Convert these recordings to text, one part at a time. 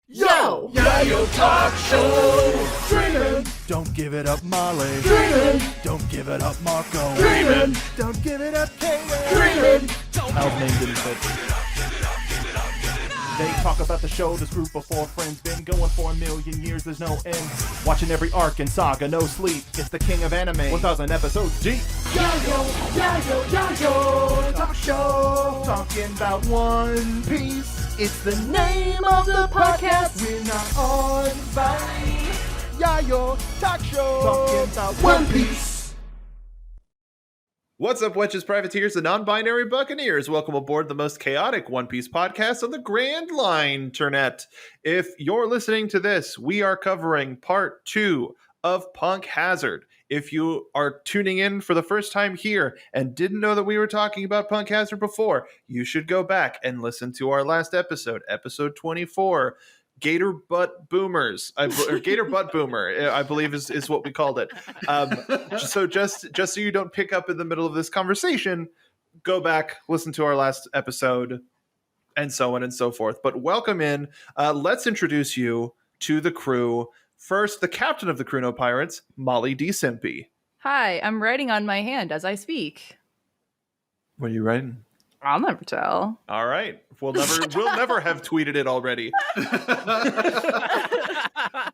Yo! Yayo Talk Show! Dreamin'! Don't give it up, Molly. Dreamin'! Don't give it up, Marco. Dreamin'! Don't give it up, Katie. Dreamin'! Al's name didn't fit. They talk about the show this group of four friends been going for a million years, there's no end. Watching every arc in Saga, no sleep. It's the king of anime, 1,000 episodes deep. Yayo Talk Show! Talking about One Piece. It's the name of the podcast. We're not on Vine. Yayo Talk Show. Talking about One Piece. What's up, witches, privateers, and non-binary buccaneers? Welcome aboard the most chaotic One Piece podcast on the Grand Line Internet. If you're listening to this, we are covering part 2 of Punk Hazard. If you are tuning in for the first time here and didn't know that we were talking about Punk Hazard before, you should go back and listen to our last episode, episode 24, Gator Butt Boomers, or Gator Butt Boomer, I believe is what we called it. So just so you don't pick up in the middle of this conversation, go back, listen to our last episode, and so on and so forth. But welcome in. Let's introduce you to the crew. First, the captain of the CrUno Pirates, Molly D. Simpy. Hi, I'm writing on my hand as I speak. What are you writing? I'll never tell. All right. We'll never have tweeted it already.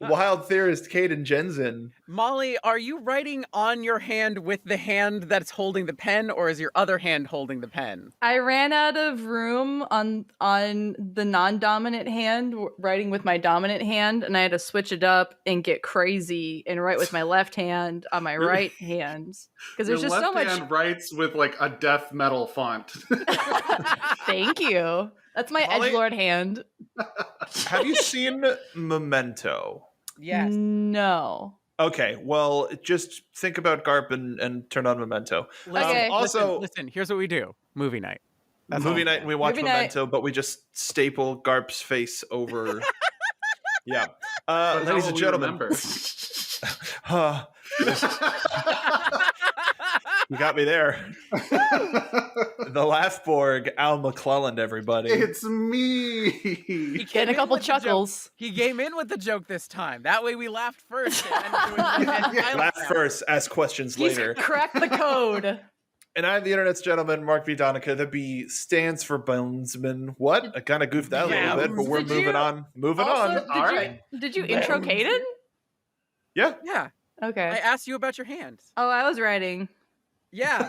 Wild theorist Caden Jensen. Molly, are you writing on your hand with the hand that's holding the pen, or is your other hand holding the pen? I ran out of room on the non-dominant hand, writing with my dominant hand, and I had to switch it up and get crazy and write with my left hand on my right hand. Because there's just so much. Your left hand writes with like a death metal font. Thank you. That's my Molly? edgelord hand. Have you seen Memento? Yes. No. Okay, well, just think about Garp and turn on Memento. Okay. Listen, here's what we do. Movie night. That's movie all. night, we watch Movie night. Memento, but we just staple Garp's face over. Yeah. That's Ladies all and we gentlemen. remember. You got me there. The Laughborg, Al McClelland, everybody. It's me. He Getting a in couple with the joke. chuckles. He came in with the joke this time. That way we laughed first. And Laugh first, ask questions He's later. cracked the code. And I'm the internet's gentleman, Mark V. Donica. The B stands for Bonesman. What? I kind of goofed out a Yeah. little bit, but we're Did moving you- on. Moving Also, on. All right. Did you intro Caden? Yeah. yeah. Okay. I asked you about your hands. Oh, I was writing. Yeah.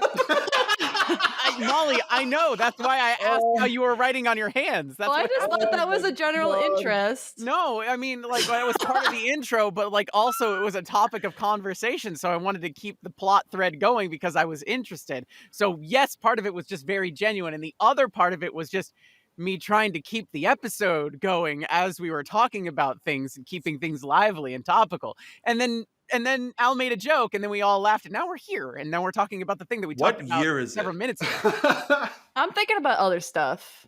Molly, I know. That's why I asked how you were writing on your hands. That's Well, I what just thought that was a general interest. No, I mean, like, that was part of the intro, but, like, also it was a topic of conversation, so I wanted to keep the plot thread going because I was interested. So, yes, part of it was just very genuine, and the other part of it was just me trying to keep the episode going as we were talking about things and keeping things lively and topical. And then Al made a joke, and then we all laughed, and now we're here, and now we're talking about the thing that we What talked about year is several it? minutes ago. I'm thinking about other stuff.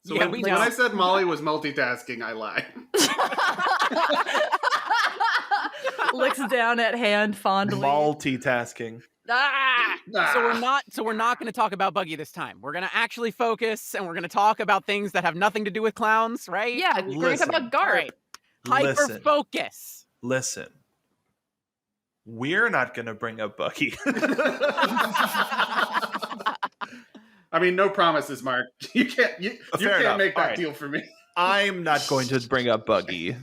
So Yeah, when, we when know. I said Molly was multitasking, I lied. Looks down at hand fondly. Multitasking. Ah! So we're not going to talk about Buggy this time. We're going to actually focus, and we're going to talk about things that have nothing to do with clowns, right? Yeah, we're going to talk about Garp. All right. Hyper Listen. focus. Listen. We're not going to bring up Bucky. I mean, no promises, Mark. You can't Fair enough. make that All right. deal for me. I'm not going to bring up Buggy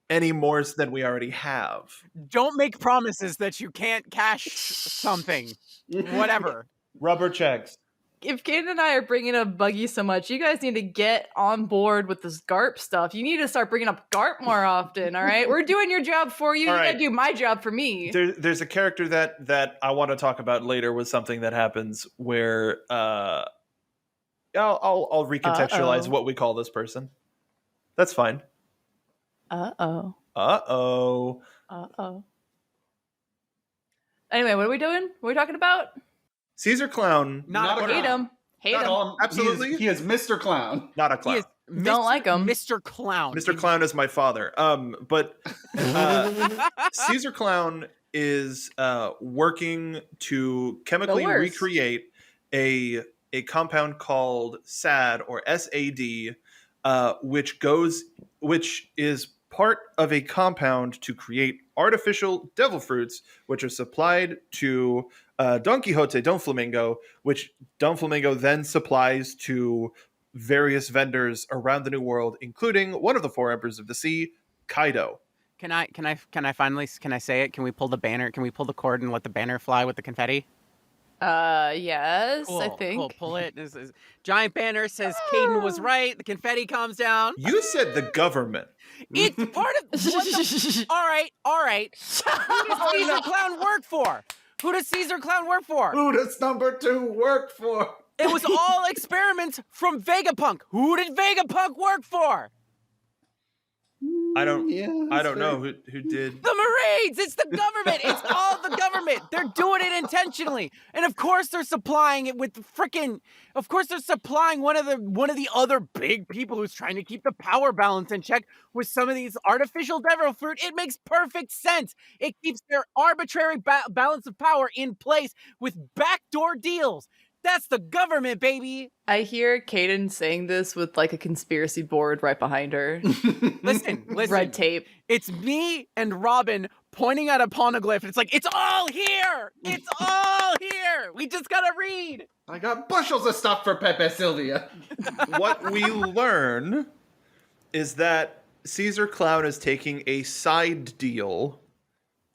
any more than we already have. Don't make promises that you can't cash something. Whatever. Rubber checks. If Caden and I are bringing up Buggy so much, you guys need to get on board with this Garp stuff. You need to start bringing up Garp more often, all right? We're doing your job for you. All You right. got to do my job for me. There's a character that I want to talk about later with something that happens where I'll recontextualize Uh-oh. what we call this person. That's fine. Uh-oh. Uh-oh. Uh-oh. Anyway, what are we doing? What are we talking about? Caesar Clown, Not a Hate Hate clown. him. Hate Not him. all- Absolutely. He is Mr. Clown. not a He clown. is Don't like him. Mr. Clown. Mr. Clown is my father. But Caesar Clown is working to chemically The worst. recreate a compound called SAD or SAD which is part of a compound to create artificial devil fruits, which are supplied to Don Quixote, Don Flamingo, which Don Flamingo then supplies to various vendors around the New World, including one of the four emperors of the sea, Kaido. Can I finally say it? Can we pull the banner? Can we pull the cord and let the banner fly with the confetti? Yes, Cool, I think. Cool. Pull it. This is giant banner says Caden was right. The confetti comes down. You said the government. It's part of. All right. Who does Caesar Clown work for? Who does Caesar Clown work for? Who does number 2 work for? It was all experiments from Vegapunk. Who did Vegapunk work for? I don't fair. know who did. The Marines! It's the government! It's all the government! They're doing it intentionally. And of course they're supplying it with the frickin'... Of course they're supplying one of the other big people who's trying to keep the power balance in check with some of these artificial devil fruit. It makes perfect sense. It keeps their arbitrary balance of power in place with backdoor deals. That's the government, baby. I hear Kaden saying this with like a conspiracy board right behind her. Listen. Red tape. It's me and Robin pointing at a poneglyph. It's like, it's all here. It's all here. We just gotta read. I got bushels of stuff for Pepe Sylvia. What we learn is that Caesar Clown is taking a side deal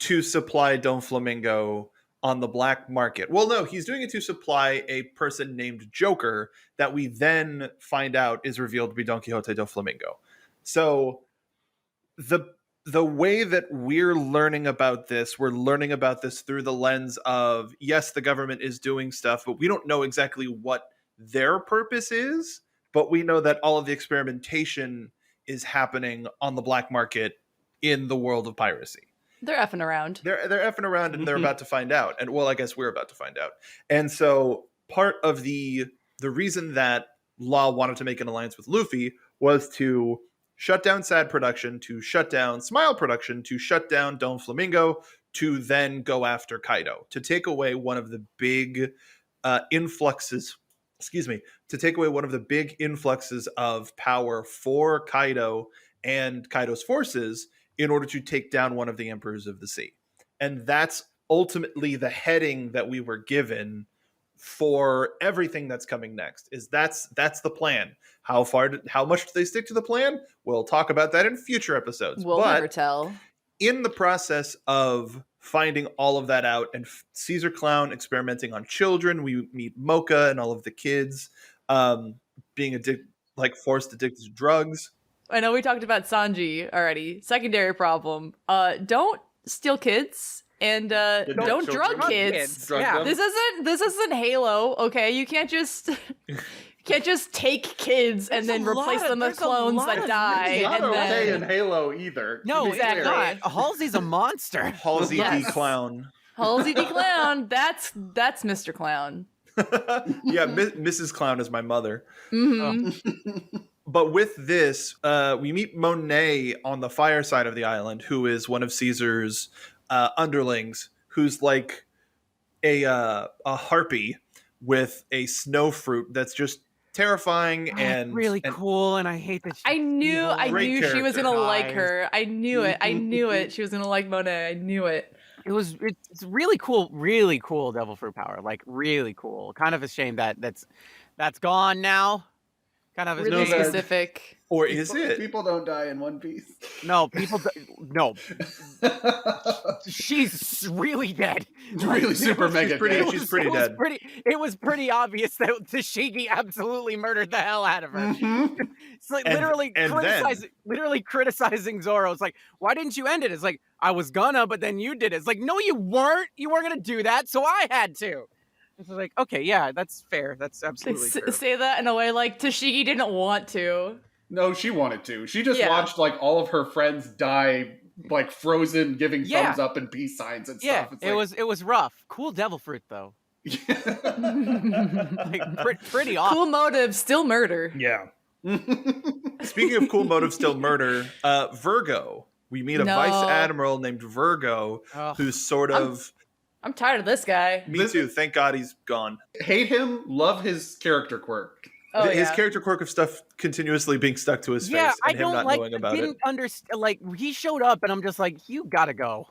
to supply Don Flamingo on the black market. Well, no, he's doing it to supply a person named Joker that we then find out is revealed to be Don Quixote Don Flamingo. So the way that we're learning about this, we're learning about this through the lens of, yes, the government is doing stuff, but we don't know exactly what their purpose is, but we know that all of the experimentation is happening on the black market in the world of piracy. They're effing around. They're effing around, and they're about to find out. And well, I guess we're about to find out. And so part of the reason that Law wanted to make an alliance with Luffy was to shut down Sad Production, to shut down Smile Production, to shut down Don Flamingo, to then go after Kaido, to take away one of the big influxes of power for Kaido and Kaido's forces in order to take down one of the emperors of the sea. And that's ultimately the heading that we were given for everything that's coming next. That's the plan. How much do they stick to the plan? We'll talk about that in future episodes. We'll never tell. In the process of finding all of that out and Caesar Clown experimenting on children, we meet Mocha and all of the kids being forced addicted to drugs. I know we talked about Sanji already. Secondary problem. Don't steal kids and don't drug kids. Drug them. This isn't Halo, okay? You can't just take kids and then replace them with clones that die. It's not and okay then in Halo either. No, Exactly. it's not. Halsey's a monster. Halsey Yes. D. Clown. Halsey D. Clown. That's Mr. Clown. Yeah, Mrs. Clown is my mother. Mm-hmm. But with this, we meet Monet on the fire side of the island, who is one of Caesar's underlings, who's like a harpy with a snow fruit that's just terrifying and really cool. And I hate that. I knew Great she was character. gonna like her. I knew it. She was gonna like Monet. I knew it. It's really cool devil fruit power. Like really cool. Kind of a shame that's gone now. Kind of a Really shame. specific. or is it? People don't die in One Piece. No, no. She's really dead. Really super mega dead. She's pretty dead. It was pretty obvious that Tashigi absolutely murdered the hell out of her. It's like literally criticizing Zoro. It's like, why didn't you end it? It's like, I was gonna, but then you did it. It's like, no, you weren't. You weren't gonna do that, so I had to. It's like, okay, yeah, that's fair. That's absolutely true. Say that in a way like Tashigi didn't want to. No, she wanted to. She just watched like all of her friends die, like frozen, giving thumbs up and peace signs and stuff. It's it was rough. Cool devil fruit though. Like, pretty awesome. Cool motive, still murder. Yeah. Speaking of cool motive, still murder, Virgo. We meet a vice admiral named Virgo, who's sort of... I'm tired of this guy. Me too. Thank God he's gone. Hate him, love his character quirk. Oh, his yeah. character quirk of stuff continuously being stuck to his Yeah, face I and him don't not like. knowing about it. Didn't understand. Like he showed up, and I'm just like, you gotta go.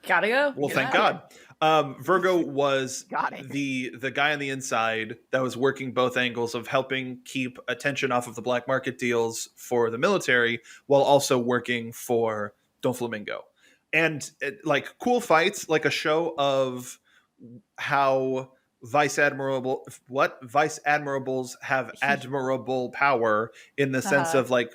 Gotta go. Well, Get thank out of God. Virgo was Got it. the guy on the inside that was working both angles of helping keep attention off of the black market deals for the military while also working for Doflamingo. And like cool fights, like a show of how vice admirable vice admirals have admirable power in the sense of like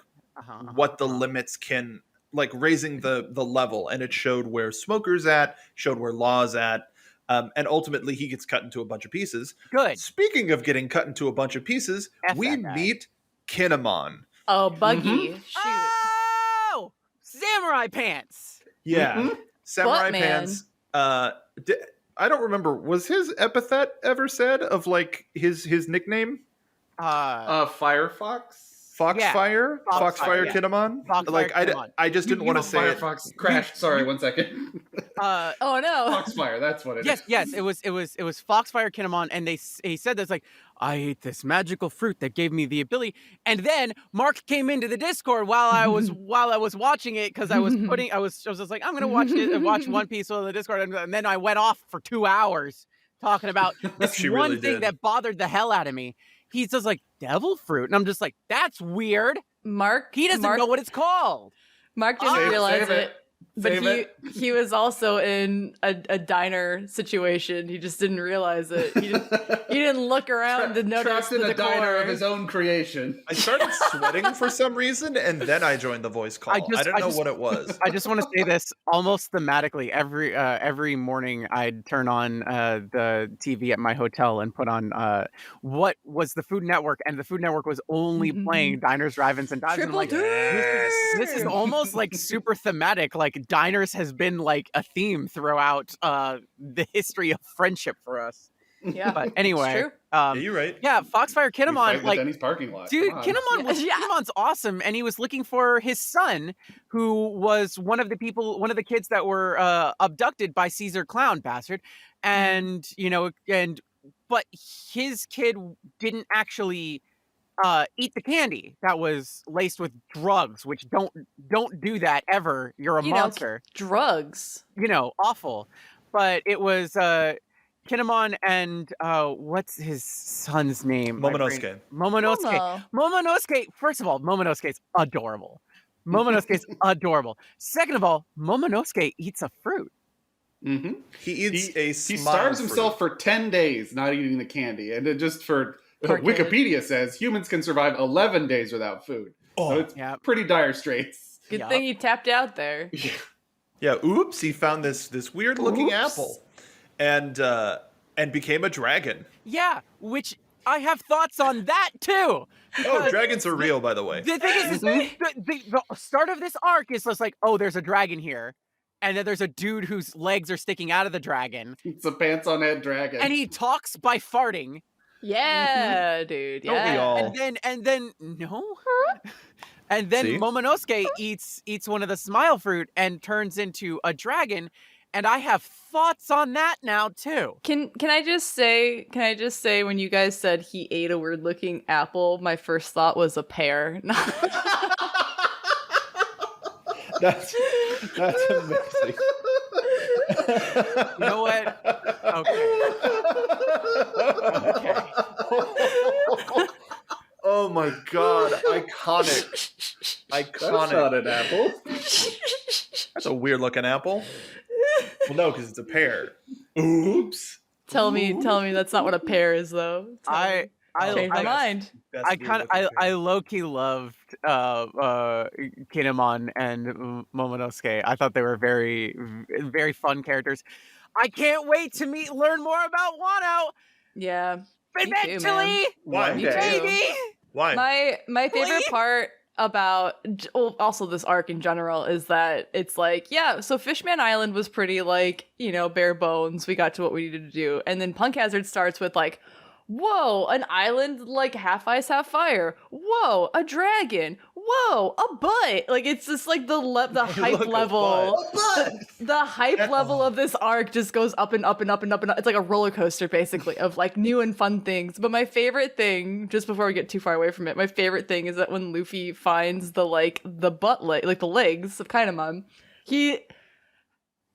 what the limits can, like raising the level, and it showed where Smoker's at, showed where Law's at, and ultimately he gets cut into a bunch of pieces. Good. Speaking of getting cut into a bunch of pieces, F we that guy. meet Kinemon. Oh, Buggy. Shoot. Oh, samurai pants. Yeah, Samurai Buttman. Pants. I don't remember. Was his epithet ever said of like his nickname? Firefox. Foxfire? Yeah. Foxfire Yeah. Kinemon? Foxfire Like Kinemon. I just didn't want to say it. Firefox crashed. Sorry, 1 second. Oh, no. Foxfire, that's what it is. Yes, it was Foxfire Kinemon, and he said this like, I ate this magical fruit that gave me the ability, and then Mark came into the Discord while I was watching it because I was just like, I'm gonna watch One Piece on the Discord, and then I went off for 2 hours talking about this She one really thing did. that bothered the hell out of me. He says like devil fruit, and I'm just like, that's weird. Mark. He doesn't know what it's called. Mark didn't Save- realize save it. But Save he was also in a diner situation. He just didn't realize it. He didn't look around to notice Trapped in the a diner decor. of his own creation. I started sweating for some reason, and then I joined the voice call. I didn't know what it was. I just want to say this almost thematically. Every morning, I'd turn on the TV at my hotel and put on what was the Food Network, and the Food Network was only playing diners, drive-ins, and dives. And I'm like, this is almost like super thematic. Like diners has been like a theme throughout the history of friendship for us. Yeah, But anyway, it's true. Yeah, you're right. yeah, Foxfire We fight Kinemon, with like. Denny's parking lot. Dude, Come on. Kinemon's awesome, and he was looking for his son, who was one of the kids that were abducted by Caesar Clown Bastard, and but his kid didn't actually eat the candy that was laced with drugs, which don't do that ever. You're a monster. Drugs. Awful. But it was Kinemon and what's his son's name? Momonosuke. Momonosuke. Momonosuke. First of all, Momonosuke's adorable. Momonosuke's adorable. Second of all, Momonosuke eats a fruit. Mm-hmm. He eats a He smile starves fruit. himself for 10 days not eating the candy. And it just for Poor kid. Wikipedia says humans can survive 11 days without food. Oh. So it's Yeah. pretty dire straits. Good Yup. thing he tapped out there. Yeah, oops, he found this weird looking Oops. apple and became a dragon. Yeah, which I have thoughts on that too. Oh, dragons are real, by the way. The thing is, the start of this arc is just like, oh, there's a dragon here. And then there's a dude whose legs are sticking out of the dragon. It's a pants on head dragon. And he talks by farting. Yeah, dude. Don't we Yeah. all? And then no. And then See? Momonosuke eats one of the smile fruit and turns into a dragon. And I have thoughts on that now too. Can I just say when you guys said he ate a weird looking apple, my first thought was a pear. That's amazing. You know what? Okay. Oh my god, iconic. That's not an apple. That's a weird looking apple. Well, no, because it's a pear. Oops. Tell me that's not what a pear is though. I Changed my mind. That's weird looking I pear. low-key loved Kinemon and Momonosuke. I thought they were very, very fun characters. I can't wait to learn more about Wano. Yeah. Eventually, Why? Me too. baby. Why? My favorite Please? part about also this arc in general is that it's like, yeah, so Fishman Island was pretty like, bare bones. We got to what we needed to do. And then Punk Hazard starts with like, whoa, an island like half ice, half fire. Whoa, a dragon. whoa, a butt. Like, it's just like the hype Look, a level. butt. The hype level of this arc just goes up and up and up and up and up. It's like a roller coaster, basically, of like new and fun things. But my favorite thing, just before we get too far away from it, my favorite thing is that when Luffy finds the butt leg, like the legs of Kinemon, he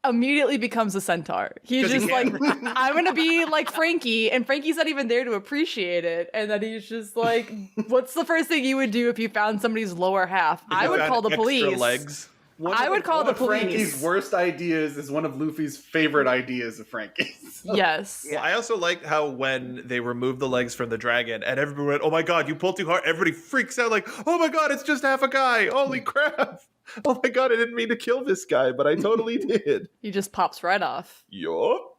immediately becomes a centaur. He's just like, I'm gonna be like Frankie, and Frankie's not even there to appreciate it. And then he's just like, what's the first thing you would do if you found somebody's lower half? I would call the police. Legs. I would call the police. Frankie's worst ideas is one of Luffy's favorite ideas of Frankie's. Yes. I also liked how when they removed the legs from the dragon and everybody went, oh my god, you pulled too hard. Everybody freaks out like, oh my god, it's just half a guy. Holy crap. Oh my god, I didn't mean to kill this guy, but I totally did. He just pops right off. Yup.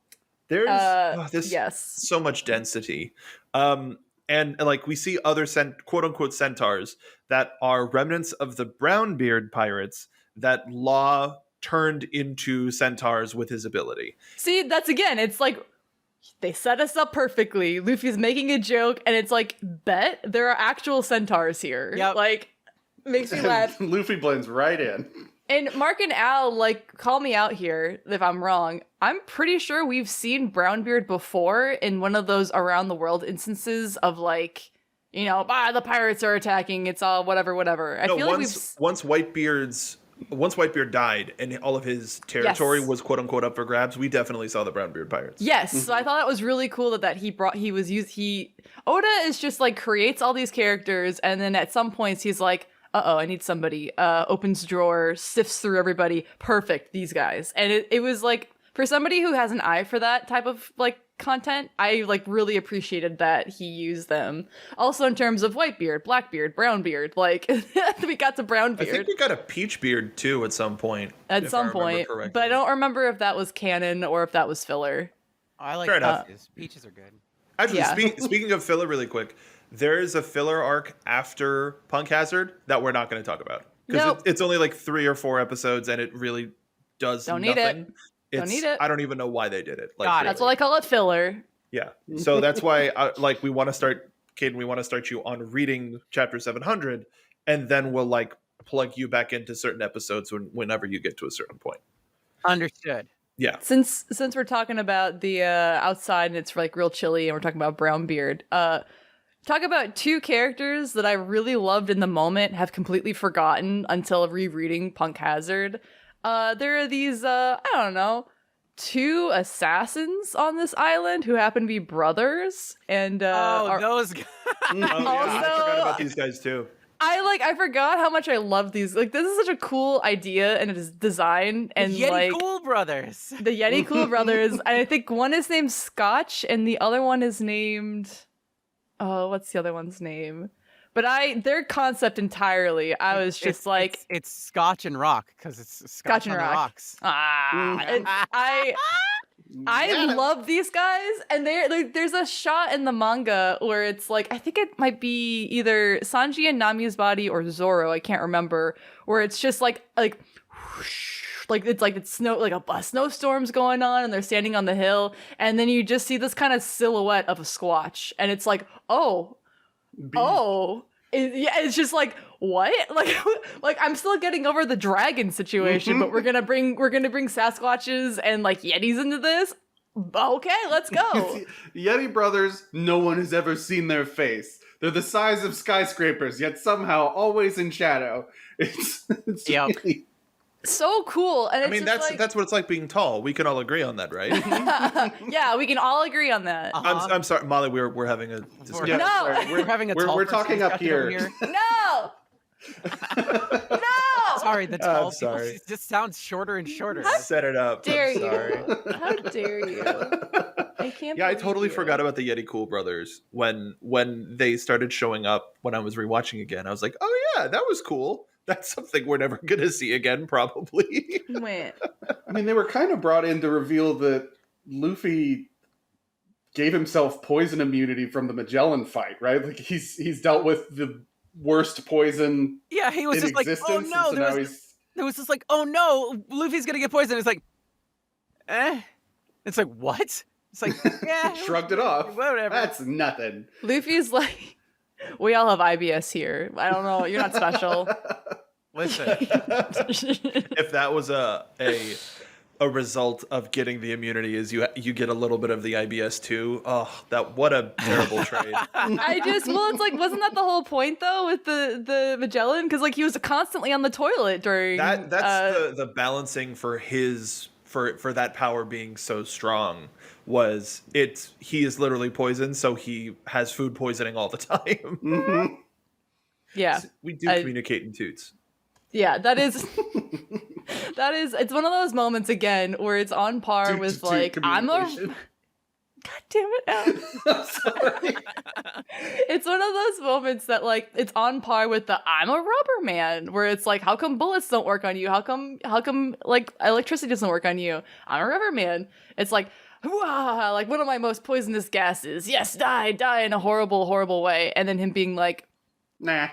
There's yes. so much density. And like we see other quote unquote centaurs that are remnants of the Brownbeard pirates that Law turned into centaurs with his ability. See, that's again, it's like they set us up perfectly. Luffy's making a joke, and it's like, bet there are actual centaurs here. Yep. Like, makes me laugh. Luffy blends right in. And Mark and Al, like, call me out here if I'm wrong. I'm pretty sure we've seen Brownbeard before in one of those around the world instances of like, you know, the pirates are attacking. It's all whatever. I feel like once Whitebeard died and all of his territory was quote unquote up for grabs, we definitely saw the Brownbeard pirates. Yes, so I thought that was really cool that Oda is just like creates all these characters, and then at some points he's like, I need somebody. Opens drawer, sifts through everybody. Perfect, these guys. And it was like, for somebody who has an eye for that type of like content, I like really appreciated that he used them. Also in terms of Whitebeard, Blackbeard, Brownbeard, like we got to Brownbeard. I think we got a Peachbeard too at some point. But I don't remember if that was canon or if that was filler. I like peaches. Peaches are good. Actually, speaking of filler really quick, there's a filler arc after Punk Hazard that we're not going to talk about. Because it's only like 3 or 4 episodes and it really does nothing. Don't need it. I don't even know why they did it. Like, God, really. That's why I call it filler. Yeah. So that's why we want to start, Caden, we want to start you on reading chapter 700, and then we'll like plug you back into certain episodes whenever you get to a certain point. Understood. Yeah. Since we're talking about the outside and it's like real chilly and we're talking about Brownbeard, talk about 2 characters that I really loved in the moment, have completely forgotten until rereading Punk Hazard. There are these, 2 assassins on this island who happen to be brothers, and those guys. I forgot about these guys too. I forgot how much I love these. Like, this is such a cool idea and it is design, and Yeti like Cool Brothers. The Yeti Cool Brothers. And I think one is named Scotch and the other one is named, what's the other one's name? But their concept entirely, I was just it's Scotch and Rock, because it's Scotch and Rocks. I love these guys, and there's a shot in the manga where it's like, I think it might be either Sanji and Nami's body or Zoro, I can't remember, where it's just like whoosh, like it's snow, like a snowstorm's going on, and they're standing on the hill, and then you just see this kind of silhouette of a Squatch, and it's like, it's just like, what? Like I'm still getting over the dragon situation, but we're gonna bring Sasquatches and like Yetis into this. Okay, let's go. Yeti brothers, no one has ever seen their face. They're the size of skyscrapers, yet somehow always in shadow. It's really... so cool. And it's that's what it's like being tall. We can all agree on that, right? Yeah, we can all agree on that. I'm sorry, Molly. We're having a discussion. No, we're having a we're talking up here. No. No. Sorry, the tall people just sounds shorter and shorter. Set it up. Dare I'm sorry. you? How dare you? I can't. Yeah, I totally forgot about the Yeti Cool Brothers when they started showing up when I was rewatching again. I was like, oh yeah, that was cool. That's something we're never going to see again, probably. Wait. I mean, they were kind of brought in to reveal that Luffy gave himself poison immunity from the Magellan fight, right? Like he's dealt with the worst poison. Yeah, he was just like, oh no, there was just like, oh no, Luffy's gonna get poisoned. It's like, It's like, what? It's like, yeah. Shrugged it off. Whatever. That's nothing. Luffy's like, We all have IBS here. I don't know. You're not special. Listen, If that was a result of getting the immunity, is you get a little bit of the IBS too. Oh, what a terrible trade. It's like, wasn't that the whole point though with the Magellan? Because like he was constantly on the toilet during That's the balancing for his for that power being so strong was he is literally poisoned, so he has food poisoning all the time. Yeah, We do communicate in toots. yeah, that is it's one of those moments again where it's on par with like I'm a God damn it, Adam. I'm sorry. It's one of those moments that like it's on par with the I'm a rubber man, where it's like, how come bullets don't work on you? How come like electricity doesn't work on you? I'm a rubber man. It's like, wah, like one of my most poisonous gases. Yes, die in a horrible, horrible way. And then him being like, Nah.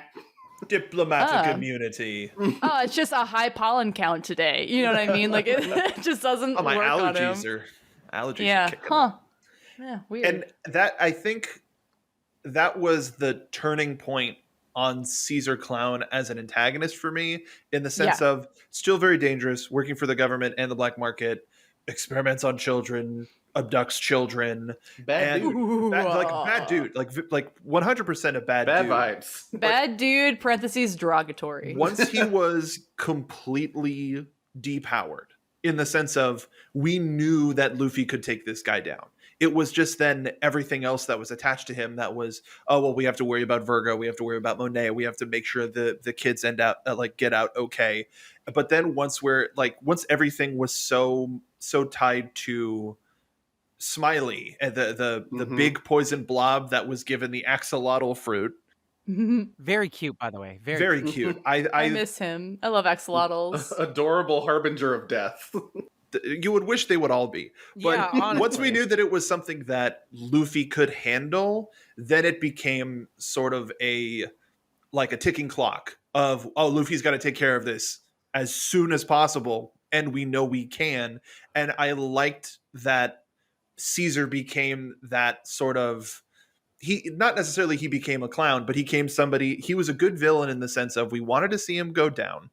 Diplomatic immunity. oh, it's just a high pollen count today. You know what I mean? Like it just doesn't Oh, my work on him. allergies Yeah, are kicking. huh. Yeah, weird. And that, I think that was the turning point on Caesar Clown as an antagonist for me, in the sense of still very dangerous, working for the government and the black market, experiments on children, abducts children, Bad and dude. bad dude, like 100% a bad Bad dude. vibes. Bad dude, parentheses, derogatory. Once he was completely depowered, in the sense of we knew that Luffy could take this guy down. It was just then everything else that was attached to him that was, oh, well, we have to worry about Virgo. We have to worry about Monet. We have to make sure the kids get out okay. But then once everything was so tied to Smiley and the big poison blob that was given the axolotl fruit. very cute, by the way. Very cute. I miss him. I love axolotls. Adorable harbinger of death. You would wish they would all be. But Yeah, once honestly. we knew that it was something that Luffy could handle, then it became sort of a ticking clock of, oh, Luffy's got to take care of this as soon as possible, and we know we can. And I liked that Caesar became that sort of, not necessarily he became a clown, but he was a good villain in the sense of we wanted to see him go down.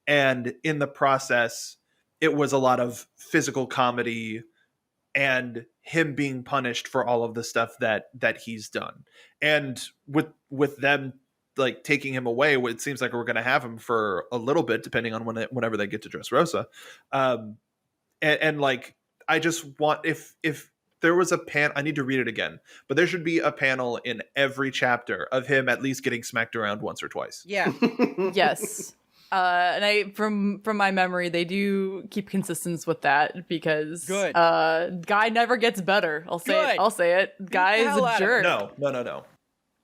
And in the process, it was a lot of physical comedy and him being punished for all of the stuff that he's done. And with them like taking him away, it seems like we're going to have him for a little bit, depending on whenever they get to Dressrosa. And like, I just want, if there was a I need to read it again, but there should be a panel in every chapter of him at least getting smacked around once or twice. Yeah. Yes. And from my memory, they do keep consistence with that because Good. Guy never gets better. I'll say it. Guy is a jerk. No.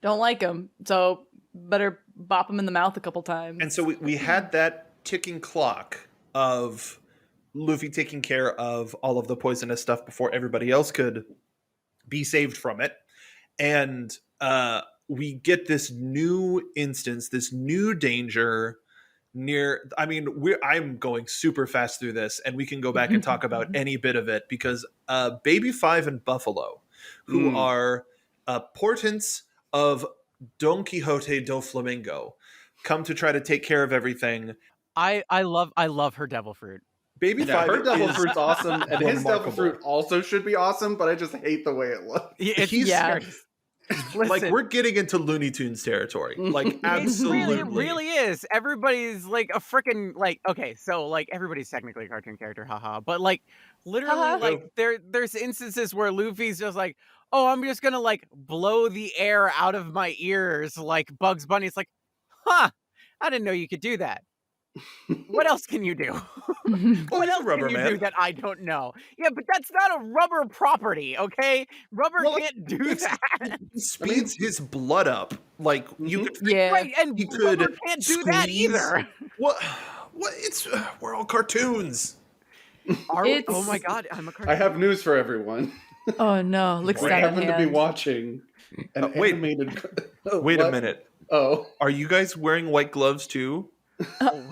Don't like him. So better bop him in the mouth a couple times. And so we had that ticking clock of Luffy taking care of all of the poisonous stuff before everybody else could be saved from it. And we get this new instance, this new danger I'm going super fast through this, and we can go back and talk about any bit of it, because Baby Five and Buffalo, who are portents of Don Quixote do Flamingo, come to try to take care of everything. I love her devil fruit. Baby Five, her devil fruit's awesome, and his devil remarkable. fruit also should be awesome, but I just hate the way it looks. Like, we're getting into Looney Tunes territory. Like, absolutely. It really is. Everybody's like a freaking okay, so like everybody's technically a cartoon character, haha. But like literally like there's instances where Luffy's just like, oh, I'm just gonna like blow the air out of my ears like Bugs Bunny. It's like, I didn't know you could do that. What else can you do? What else can you do that I don't know? Yeah, but that's not a rubber property, okay? Rubber can't do that. Speeds his blood up. Like, you could... Right, and rubber can't do that either. What? We're all cartoons. Oh my god, I'm a cartoon. I have news for everyone. Oh no, licks We down happen to be hand. watching an animated... Wait a minute. Oh. Are you guys wearing white gloves too?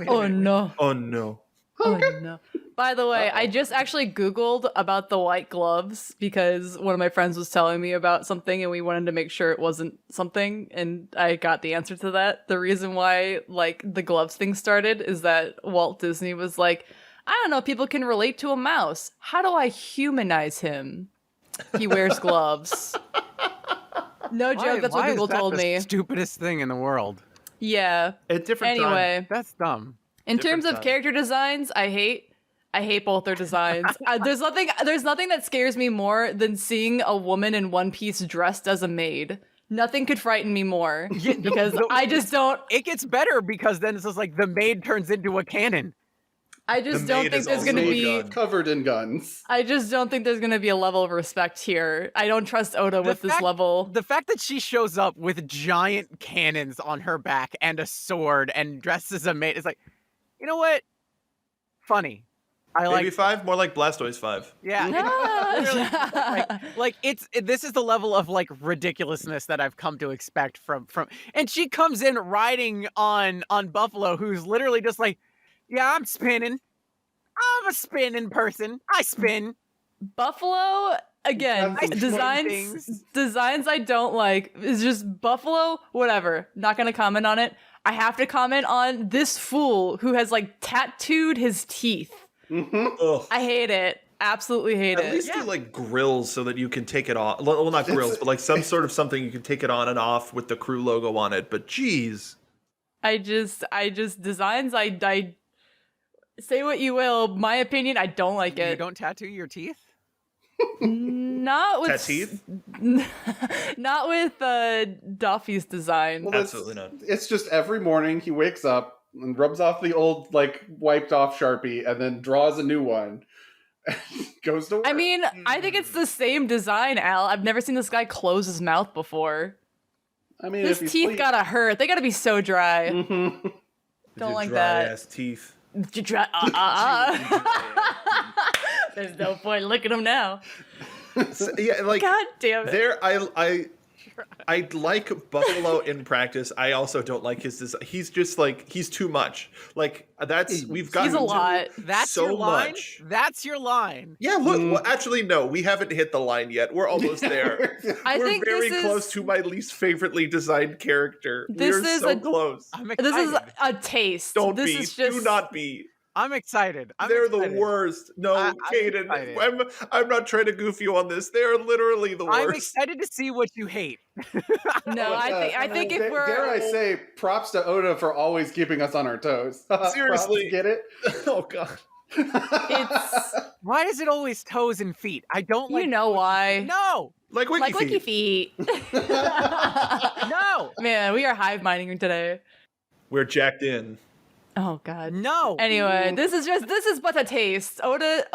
Oh no. Oh no. Oh no. By the way, I just actually Googled about the white gloves because one of my friends was telling me about something and we wanted to make sure it wasn't something, and I got the answer to that. The reason why like the gloves thing started is that Walt Disney was like, I don't know, people can relate to a mouse. How do I humanize him? He wears gloves. No joke, that's what Why is Google that told the me. stupidest thing in the world? Yeah. At different time. Anyway, That's dumb. in Different terms of time. character designs, I hate both their designs. There's nothing that scares me more than seeing a woman in one piece dressed as a maid. Nothing could frighten me more because I just don't. It gets better because then it's just like the maid turns into a cannon. I just The don't maid think is there's also gonna a be. gun. Covered in guns. I just don't think there's gonna be a level of respect here. I don't trust Oda with this level. The fact that she shows up with giant cannons on her back and a sword and dressed as a maid is like, you know what? Funny. I Maybe like 5, more like Blastoise 5. Yeah. This is the level of like ridiculousness that I've come to expect from and she comes in riding on Buffalo, who's literally just like, yeah, I'm spinning. I'm a spinning person. I spin. Buffalo again. That's Designs I don't like. It's just Buffalo. Whatever. Not gonna comment on it. I have to comment on this fool who has like tattooed his teeth. Ugh. I hate it. Absolutely hate At it. least do like grills so that you can take it off. Well, not grills, but like some sort of something you can take it on and off with the crew logo on it. But geez, I just designs. I say what you will. My opinion. I don't like You it. don't tattoo your teeth? Not with teeth? Not with Duffy's design. Well, Absolutely not. It's just every morning he wakes up and rubs off the old, like, wiped off Sharpie and then draws a new one. And goes to work. I mean, I think it's the same design, Al. I've never seen this guy close his mouth before. I mean, His if you teeth gotta hurt. They gotta be so dry. Mhm. Don't like dry that. ass teeth. Dry. There's no point. Look at him now. So, yeah, like God damn it. there, I like Buffalo in practice. I also don't like his design. He's just like he's too much. Like we've got He's a lot. That's so your line? much. That's your line. Yeah, look. Well, actually, no, we haven't hit the line yet. We're almost there. I We're think very this close is to my least favoritely designed character. This We're is so a- close. I'm this is excited. a taste. Don't this be. is just Do not be. I'm excited. They're excited. the worst. No, I'm Caden. excited. I'm not trying to goof you on this. They're literally the I'm worst. excited to see what you hate. No, I think if we're Dare I say, props to Oda for always keeping us on our toes. Seriously. Props, get it? Oh god. it's Why is it always toes and feet? I don't like. you know why. No, Like wiki Like feet. wiki feet. no, Man, we are hive minding today. We're jacked in. Oh god. no. Anyway, this is but a taste. Oda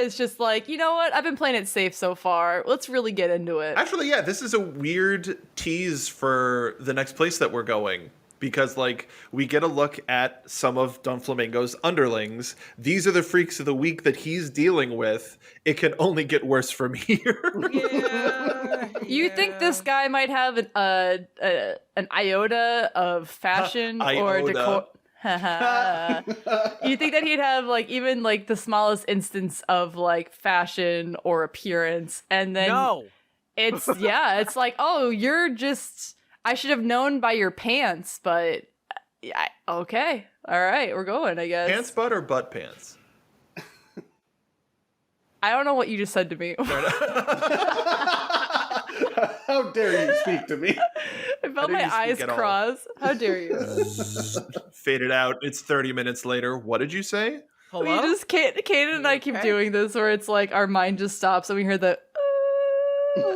is just like, you know what? I've been playing it safe so far. Let's really get into it. Actually, yeah, this is a weird tease for the next place that we're going. Because, like, we get a look at some of Don Flamingo's underlings. These are the freaks of the week that he's dealing with. It can only get worse from here. Yeah, You think this guy might have an iota of fashion or Iota. decor? You think that he'd have like even like the smallest instance of like fashion or appearance, and then No. it's it's like, oh, you're just, I should have known by your pants, but yeah, okay, all right, we're going, I guess. Pants butt or butt pants? I don't know what you just said to me. How dare you speak to me? I felt dare my you speak eyes at all? cross. How dare you? Faded out. It's 30 minutes later. What did you say? Hello? We just Kaden and I keep Okay. doing this where it's like our mind just stops and we hear the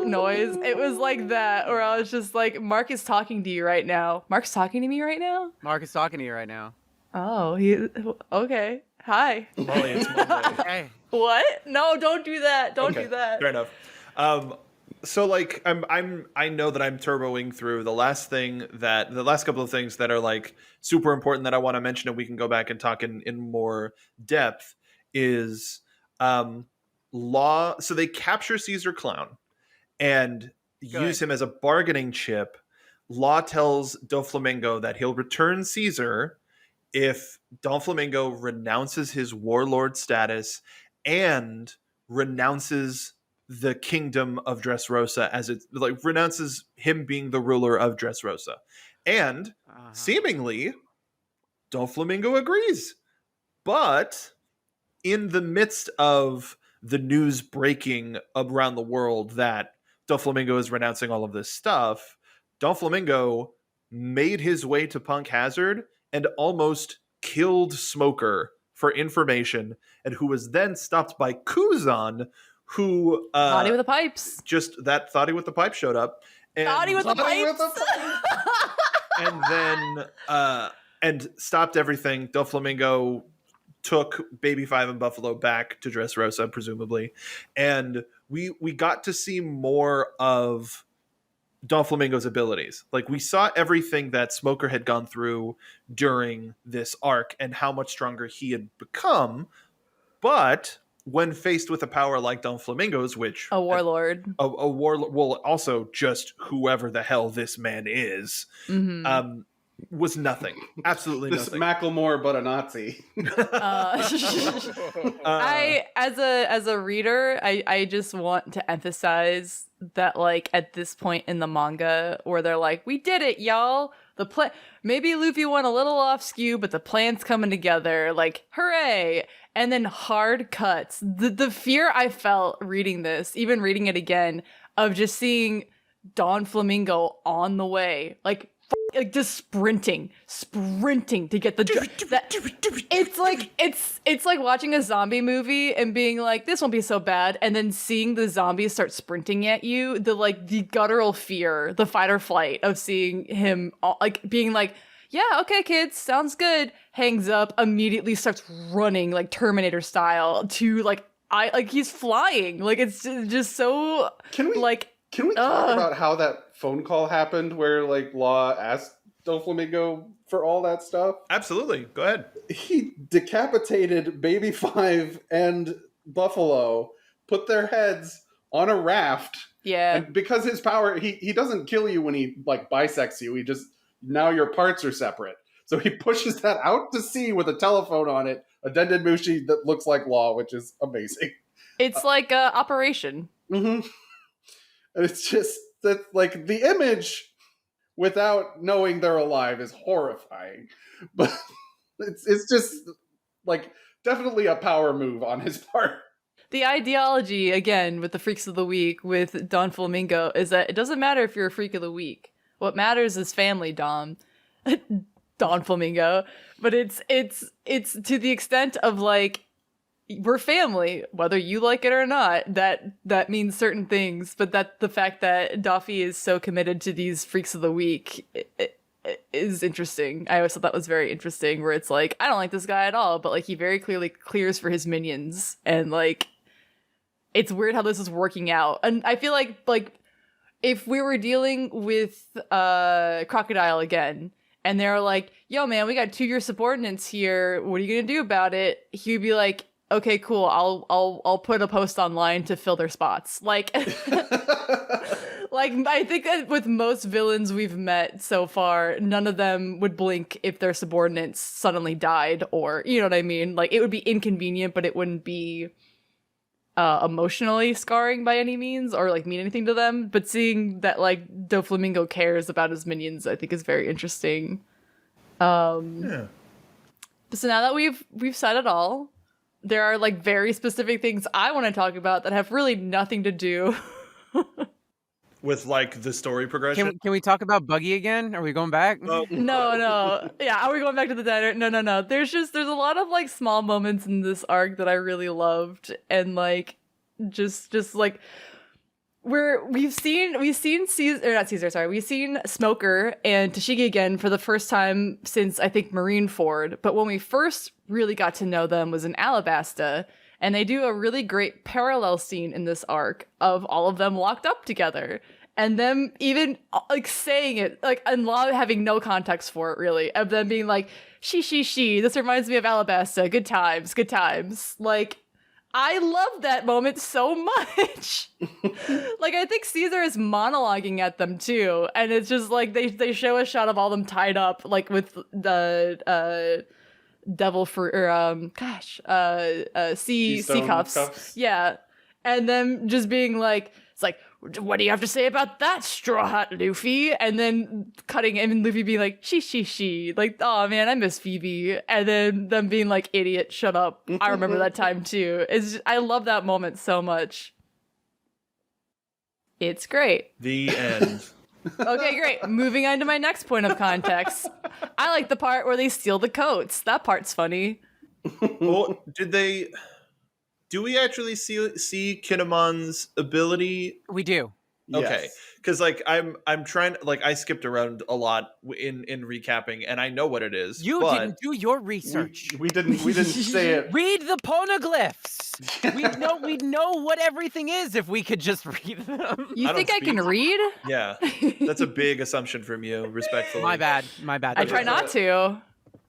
noise. It was like that, or I was just like, Mark is talking to you right now. Mark's talking to me right now? Mark is talking to you right now. Oh, okay. Hi. Molly, it's Monday. Hey. What? No, don't do that. Don't Okay, do that. Fair enough. So like I know that I'm turboing through the last couple of things that are like super important that I want to mention, and we can go back and talk in more depth is Law. So they capture Caesar Clown and use him as a bargaining chip. Law tells Doflamingo that he'll return Caesar if Don Flamingo renounces his warlord status and renounces the kingdom of Dressrosa as it like renounces him being the ruler of Dressrosa. And seemingly Don Flamingo agrees. But in the midst of the news breaking around the world that Don Flamingo is renouncing all of this stuff, Don Flamingo made his way to Punk Hazard and almost killed Smoker for information, and who was then stopped by Kuzan, who Thought he with the pipes. just that thought he with the pipe showed up. And, Thought he with the Thought he with pipes. and then and stopped everything. Don Flamingo took Baby Five and Buffalo back to Dressrosa, presumably, and we got to see more of Don Flamingo's abilities. Like, we saw everything that Smoker had gone through during this arc and how much stronger he had become, but when faced with a power like Don Flamingo's, which A warlord. a warlord, well, also just whoever the hell this man is, was nothing. Absolutely This nothing. Macklemore, but a Nazi. I as a reader, I just want to emphasize that, like, at this point in the manga where they're like, we did it, y'all. The plan, maybe Luffy went a little off skew, but the plan's coming together. Like, hooray! And then hard cuts. The fear I felt reading this, even reading it again, of just seeing Don Flamingo on the way, like just sprinting to get the that, it's like watching a zombie movie and being like, this won't be so bad, and then seeing the zombies start sprinting at you, the guttural fear, the fight or flight of seeing him like being like, yeah, okay, kids, sounds good, hangs up, immediately starts running like Terminator style to he's flying, like it's just so Can we talk about how that phone call happened where like Law asked Don Flamingo for all that stuff? Absolutely. Go ahead. He decapitated Baby Five and Buffalo, put their heads on a raft. yeah. And because his power, he doesn't kill you when he like bisects you. He just, now your parts are separate. So he pushes that out to sea with a telephone on it, a Denden Mushi that looks like Law, which is amazing. It's like Operation. Mm-hmm. And it's just that, like, the image without knowing they're alive is horrifying. But it's just, like, definitely a power move on his part. The ideology, again, with the Freaks of the Week, with Don Flamingo, is that it doesn't matter if you're a Freak of the Week. What matters is family, Don. Don Flamingo. But it's to the extent of, like, we're family, whether you like it or not. That means certain things, but that the fact that Daffy is so committed to these Freaks of the Week it is interesting. I always thought that was very interesting, where it's like, I don't like this guy at all, but like he very clearly clears for his minions, and like it's weird how this is working out. And I feel like if we were dealing with Crocodile again, and they're like, yo man, we got 2 of your subordinates here, what are you gonna do about it? He'd be like, okay, cool, I'll put a post online to fill their spots. Like like I think that with most villains we've met so far, none of them would blink if their subordinates suddenly died, or you know what I mean? Like, it would be inconvenient, but it wouldn't be emotionally scarring by any means, or like mean anything to them. But seeing that like Doflamingo cares about his minions, I think is very interesting. Yeah. So now that we've said it all, there are like very specific things I want to talk about that have really nothing to do With like the story progression. Can we talk about Buggy again? Are we going back? No. Yeah, are we going back to the diner? No. There's a lot of like small moments in this arc that I really loved, and like just like where we've seen Smoker and Tashigi again for the first time since I think Marineford, but when we first really got to know them was in Alabasta, and they do a really great parallel scene in this arc of all of them locked up together. And them even like saying it, like, and Law having no context for it really, of them being like, she, this reminds me of Alabasta, good times. Like, I love that moment so much. Like, I think Caesar is monologuing at them too, and it's just like they show a shot of all them tied up, like with the devil fruit or sea Keystone cuffs. Yeah. And then just being like, it's like, what do you have to say about that, Straw Hat Luffy? And then cutting him and Luffy being like, she. Like, oh man, I miss Phoebe. And then them being like, idiot, shut up. I remember that time too. I love that moment so much. It's great. The end. Okay, great. Moving on to my next point of context. I like the part where they steal the coats. That part's funny. Well, do we actually see Kinemon's ability? We do. Okay, Yes. because like I'm trying, like I skipped around a lot in recapping, and I know what it is. You but didn't do your research. We didn't say it. Read the poneglyphs. We know what everything is if we could just read them. You I think don't I can speak- read? Yeah, that's a big assumption from you, respectfully. My bad. I try not to.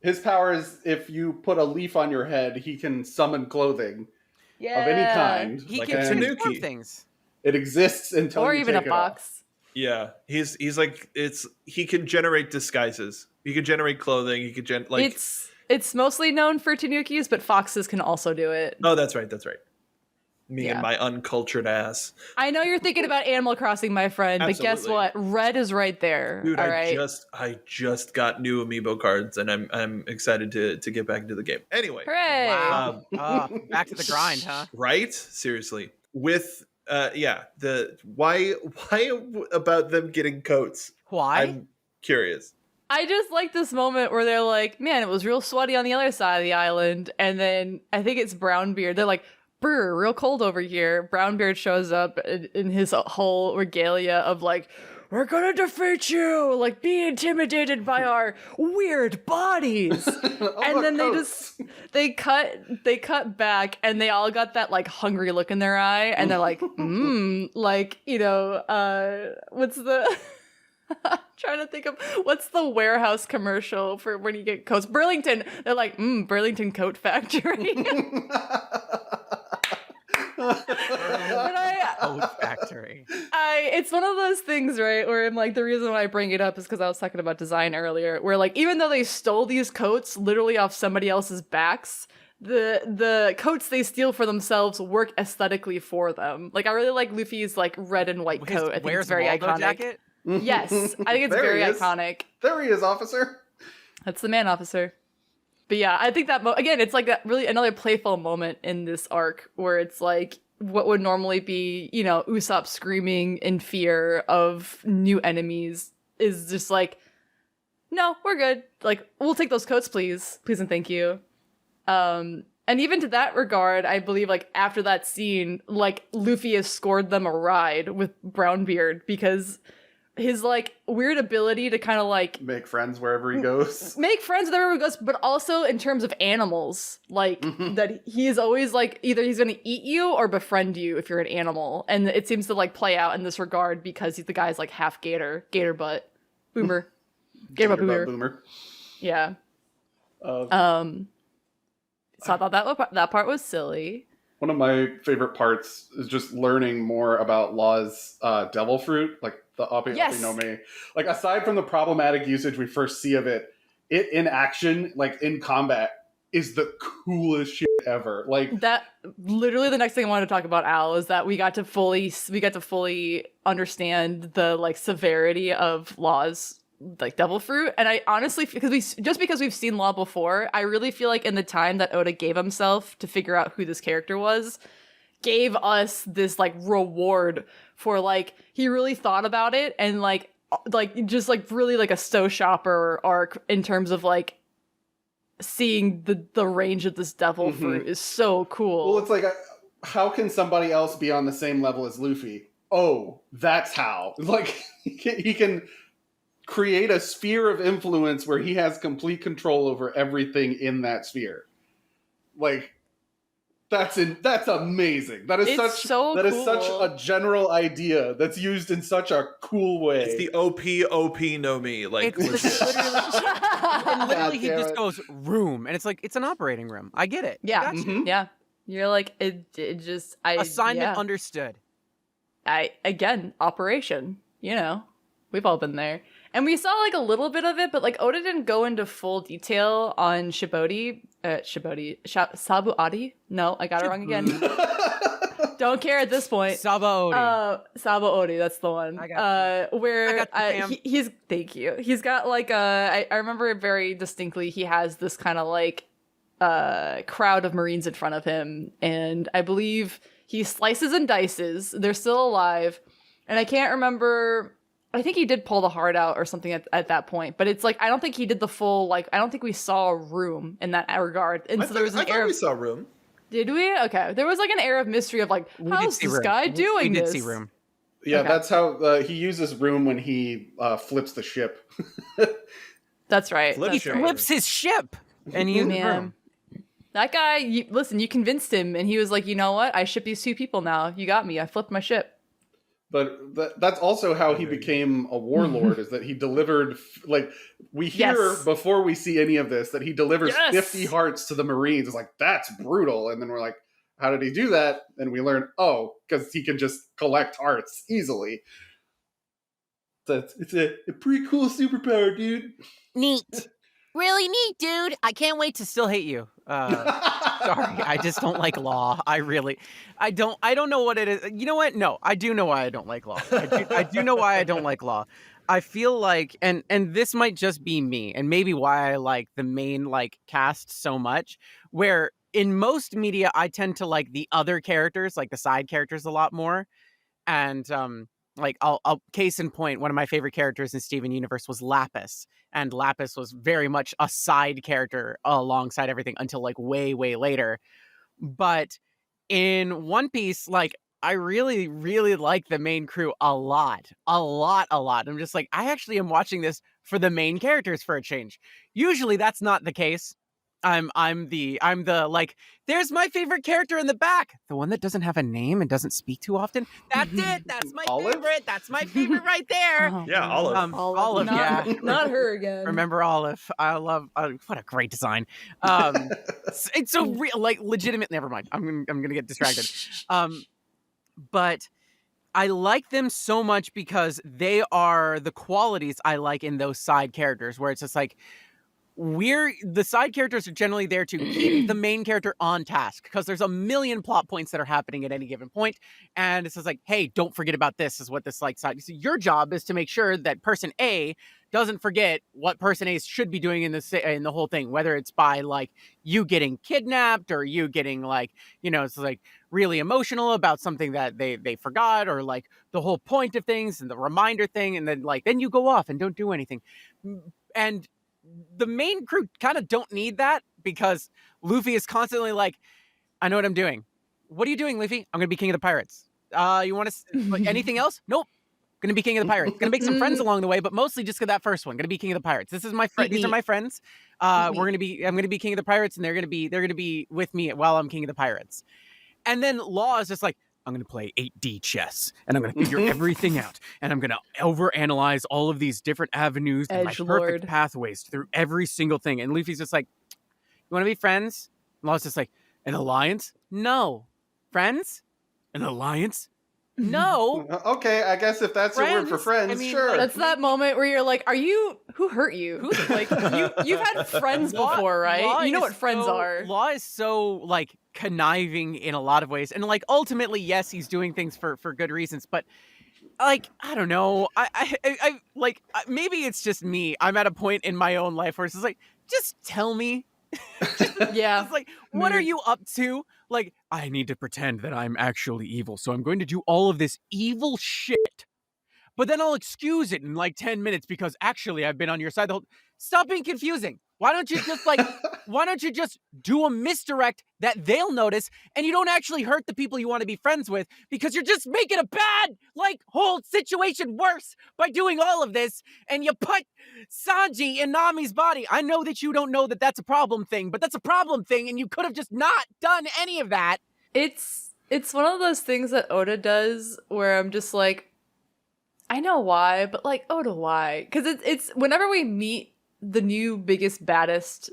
His power is if you put a leaf on your head, he can summon clothing Yeah. of any kind. He Like, can and transform Tanuki. things. it exists until Or you even a take it off. fox. Yeah, he's like he can generate disguises. He can generate clothing. He can It's mostly known for Tanukis, but foxes can also do it. Oh, that's right. Me Yeah. and my uncultured ass. I know you're thinking about Animal Crossing, my friend, but guess Absolutely. what? Red is right there. Dude, all I right. just got new amiibo cards, and I'm excited to get back into the game. Anyway, Hooray! Wow. Back to the grind, huh? right? Seriously, with why about them getting coats? Why? I'm curious. I just like this moment where they're like, man, it was real sweaty on the other side of the island. And then I think it's Brownbeard. They're like, brr, real cold over here. Brownbeard shows up in his whole regalia of like, we're gonna defeat you! Like, be intimidated by our weird bodies! And then they cut back and they all got that like hungry look in their eye and they're like, like, what's the... I'm trying to think of what's the warehouse commercial for when you get coats. Burlington. They're like, Burlington Coat Factory. Oat factory. It's one of those things, right, where I'm like, the reason why I bring it up is because I was talking about design earlier, where like even though they stole these coats literally off somebody else's backs, the coats they steal for themselves work aesthetically for them. Like I really like Luffy's like red and white coat. I think it's very Waldo iconic. Jacket? Yes, I think it's There very he is. iconic. There he is, officer. That's the man officer. But yeah, I think that again, it's like that really another playful moment in this arc where it's like what would normally be, Usopp screaming in fear of new enemies is just like, no, we're good. Like, we'll take those coats, please and thank you. And even to that regard, I believe like after that scene, like Luffy has scored them a ride with Brownbeard because his like weird ability to kind of like Make friends wherever he goes. make friends with everyone goes, but also in terms of animals, like that he is always like either he's gonna eat you or befriend you if you're an animal, and it seems to like play out in this regard because the guy's like half gator butt, boomer, gator butt boomer. Boomer. Yeah. Uh, So I thought that part was silly. One of my favorite parts is just learning more about Law's devil fruit, like the Api Yes. no Me. Like aside from the problematic usage we first see of it in action, like in combat, is the coolest shit ever. Like That literally the next thing I wanted to talk about, Al, is that we got to fully understand the like severity of Law's like devil fruit. And I honestly, because we've seen Law before, I really feel like in the time that Oda gave himself to figure out who this character was, gave us this like reward for like he really thought about it and like just like really like a Stow Shopper arc in terms of like seeing the range of this devil fruit is so cool. well, it's like how can somebody else be on the same level as Luffy? Oh, that's how. Like he can create a sphere of influence where he has complete control over everything in that sphere. Like that's amazing. That is It's so that is such cool. a general idea that's used in such a cool way. It's the OP no me. Like It's legit. and literally he damn just it. goes room, and it's like it's an operating room. I get it. Yeah. Gotcha. Mhm. Yeah. You're like it just Assignment understood. again, operation, we've all been there. And we saw like a little bit of it, but like Oda didn't go into full detail on Sabu Adi? No, I got it wrong again. Don't care at this point. Sabaody. Sabo Odi, that's the one. I got Where I got you, he's thank you. He's got like I remember very distinctly he has this kind of like crowd of Marines in front of him, and I believe he slices and dices. They're still alive, and I can't remember. I think he did pull the heart out or something at that point, but it's like I don't think he did the full like I don't think we saw a room in that regard, and so there was an air. We saw room. Did we? Okay. There was like an air of mystery of like, how's this guy doing We this? did see room. Yeah, Okay. that's how he uses room when he flips the ship. That's right. Flip That's ship. right. Flips his ship, and he Man. That guy, listen, you convinced him, and he was like, you know what? I ship these two people now. You got me. I flipped my ship. But that's also how he became a warlord, is that he delivered, like, we hear Yes. before we see any of this that he delivers Yes. 50 hearts to the Marines. It's like, that's brutal. And then we're like, how did he do that? And we learn, because he can just collect hearts easily. It's a pretty cool superpower, dude. neat, really neat, dude. I can't wait to still hate you. Sorry, I just don't like law. I don't know what it is. You know what? No, I do know why I don't like law. I do know why I don't like law. I feel like, and this might just be me, and maybe why I like the main like cast so much, where in most media I tend to like the other characters, like the side characters a lot more. And like I'll case in point, one of my favorite characters in Steven Universe was Lapis, and Lapis was very much a side character alongside everything until like way later. But in One Piece, like I really like the main crew a lot. I'm just like, I actually am watching this for the main characters for a change. Usually that's not the case. I'm the like, there's my favorite character in the back, the one that doesn't have a name and doesn't speak too often. That's it. That's my Olive? favorite. That's my favorite right there. Oh, Yeah, man. Olive. Olive, not, yeah. not her again. Remember Olive? I love. What a great design. It's so real, like legitimate. Never mind. I'm gonna get distracted. But I like them so much because they are the qualities I like in those side characters, where it's just like, the side characters are generally there to keep the main character on task, because there's a million plot points that are happening at any given point, and it's just like, hey, don't forget about this, is what this like side. So your job is to make sure that person A doesn't forget what person A should be doing in the whole thing, whether it's by like you getting kidnapped or you getting like, you know, it's like really emotional about something that they forgot, or like the whole point of things and the reminder thing, and then you go off and don't do anything. And the main crew kind of don't need that, because Luffy is constantly like, I know what I'm doing. What are you doing, Luffy? I'm going to be king of the pirates. You want to like anything else? Nope. Going to be king of the pirates. Going to make some friends along the way, but mostly just that first one. Going to be king of the pirates. This is my friend. These are my friends. I'm going to be king of the pirates, and they're going to be with me while I'm king of the pirates. And then Law is just like, I'm going to play 8D chess, and I'm going to figure everything out, and I'm going to overanalyze all of these different avenues and my perfect pathways through every single thing. And Luffy's just like, you want to be friends? And Law's just like, an alliance? No. Friends? An alliance? No. Okay, I guess if that's your word for friends, I mean, sure. That's that moment where you're like, who hurt you? Like, you've had friends before, right? Law You know is what friends are. Law is so, like, conniving in a lot of ways. And, like, ultimately, yes, he's doing things for good reasons. But, like, I don't know. I maybe it's just me. I'm at a point in my own life where it's just like, just tell me. Yeah. It's like, what are you up to? Like, I need to pretend that I'm actually evil, so I'm going to do all of this evil shit. But then I'll excuse it in like 10 minutes because actually I've been on your side the whole. Stop being confusing. Why don't you just do a misdirect that they'll notice, and you don't actually hurt the people you want to be friends with, because you're just making a bad like whole situation worse by doing all of this, and you put Sanji in Nami's body. I know that you don't know that that's a problem thing, but that's a problem thing, and you could have just not done any of that. It's one of those things that Oda does where I'm just like, I know why, but like, Oda, why? Because it's whenever we meet the new biggest, baddest,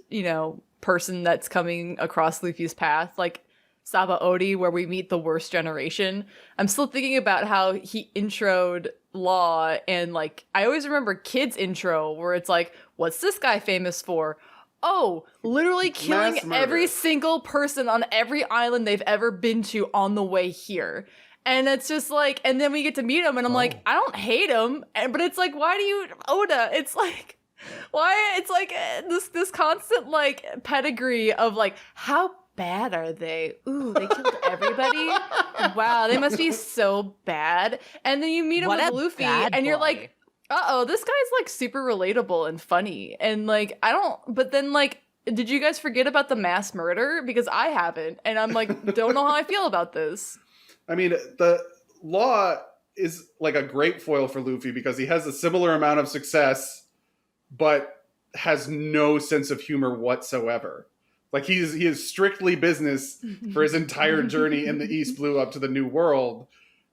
person that's coming across Luffy's path, like Saba Odi, where we meet the worst generation, I'm still thinking about how he introed Law, and like I always remember Kid's intro where it's like, what's this guy famous for? Oh, literally killing Mass murder. every single person on every island they've ever been to on the way here. And it's just like, and then we get to meet him, and I'm like, I don't hate him, but it's like, why do you, Oda? It's like, why? It's like this constant like pedigree of like, how bad are they? Ooh, they killed everybody. Wow, they must be so bad. And then you meet him What with a Luffy, bad and you're boy. like, uh-oh, this guy's like super relatable and funny. And like, I don't, but then like, did you guys forget about the mass murder? Because I haven't, and I'm like, don't know how I feel about this. I mean, the Law is like a great foil for Luffy because he has a similar amount of success, but has no sense of humor whatsoever. Like he is strictly business for his entire journey in the East Blue up to the New World.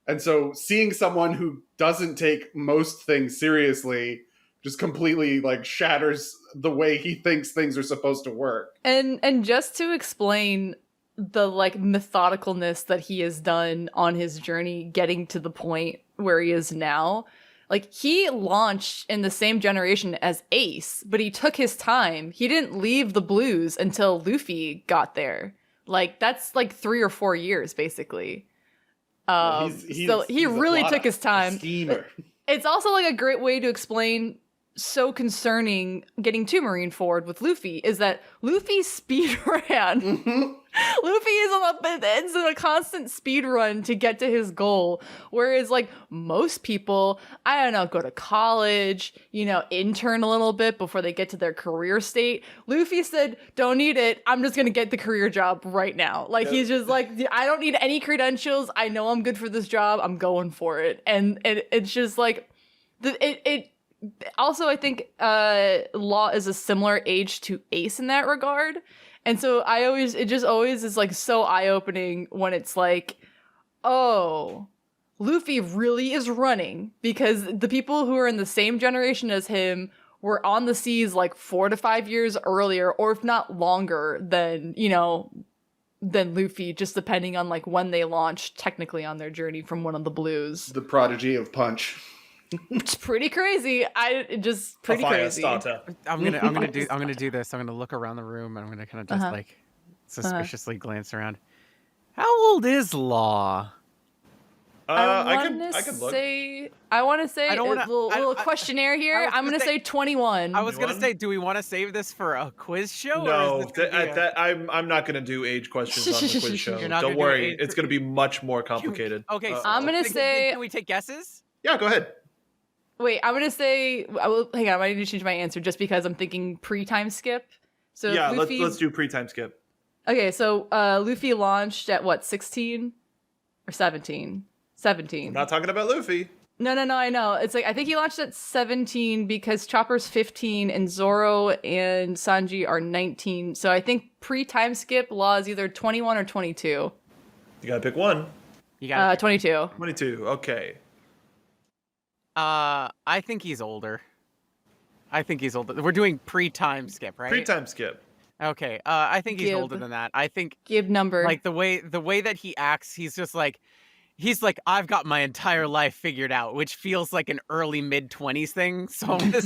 And so seeing someone who doesn't take most things seriously just completely like shatters the way he thinks things are supposed to work. And just to explain the like methodicalness that he has done on his journey getting to the point where he is now, like he launched in the same generation as Ace, but he took his time. He didn't leave the Blues until Luffy got there. Like that's like 3 or 4 years basically. So he really took his time. Schemer. It's also like a great way to explain so concerning getting to Marineford with Luffy is that Luffy speed ran. Mhm. Luffy is in a constant speed run to get to his goal, whereas like most people, I don't know, go to college, you know, intern a little bit before they get to their career state. Luffy said, "Don't need it. I'm just gonna get the career job right now." Like he's just like, I don't need any credentials. I know I'm good for this job. I'm going for it, and it's just like, also, I think Law is a similar age to Ace in that regard. And so it just always is like so eye-opening when it's like, oh, Luffy really is running because the people who are in the same generation as him were on the seas like 4 to 5 years earlier, or if not longer than Luffy, just depending on like when they launched technically on their journey from one of the Blues. The prodigy of Punch. It's pretty crazy. Pretty Afaya crazy. starter. I'm gonna do this. I'm gonna look around the room and I'm gonna kind of just like suspiciously glance around. How old is Law? I could look. I want to say I don't wanna- a little questionnaire here. I'm going to say 21. I was gonna 21? say, do we want to save this for a quiz show? No, or is this gonna be a- I'm not going to do age questions on the quiz show. You're not Don't gonna do worry, age- it's going to be much more complicated. Okay, so I'm gonna say- Can we take guesses? Yeah, go ahead. Wait, I'm going to say hang on, I need to change my answer just because I'm thinking pre-time skip. So Yeah, Luffy, let's do pre-time skip. Okay, so Luffy launched at what, 16 or 17? 17. I'm not talking about Luffy. No, I know. It's like I think he launched at 17 because Chopper's 15 and Zoro and Sanji are 19. So I think pre-time skip Law is either 21 or 22. You got to pick one. You got. 22. 22. Okay. I think he's older. We're doing pre-time skip, right? Pre-time skip. Okay. I think he's Give. older than that. I think Give number. like the way that he acts, he's like I've got my entire life figured out, which feels like an early mid-20s thing. So I'm gonna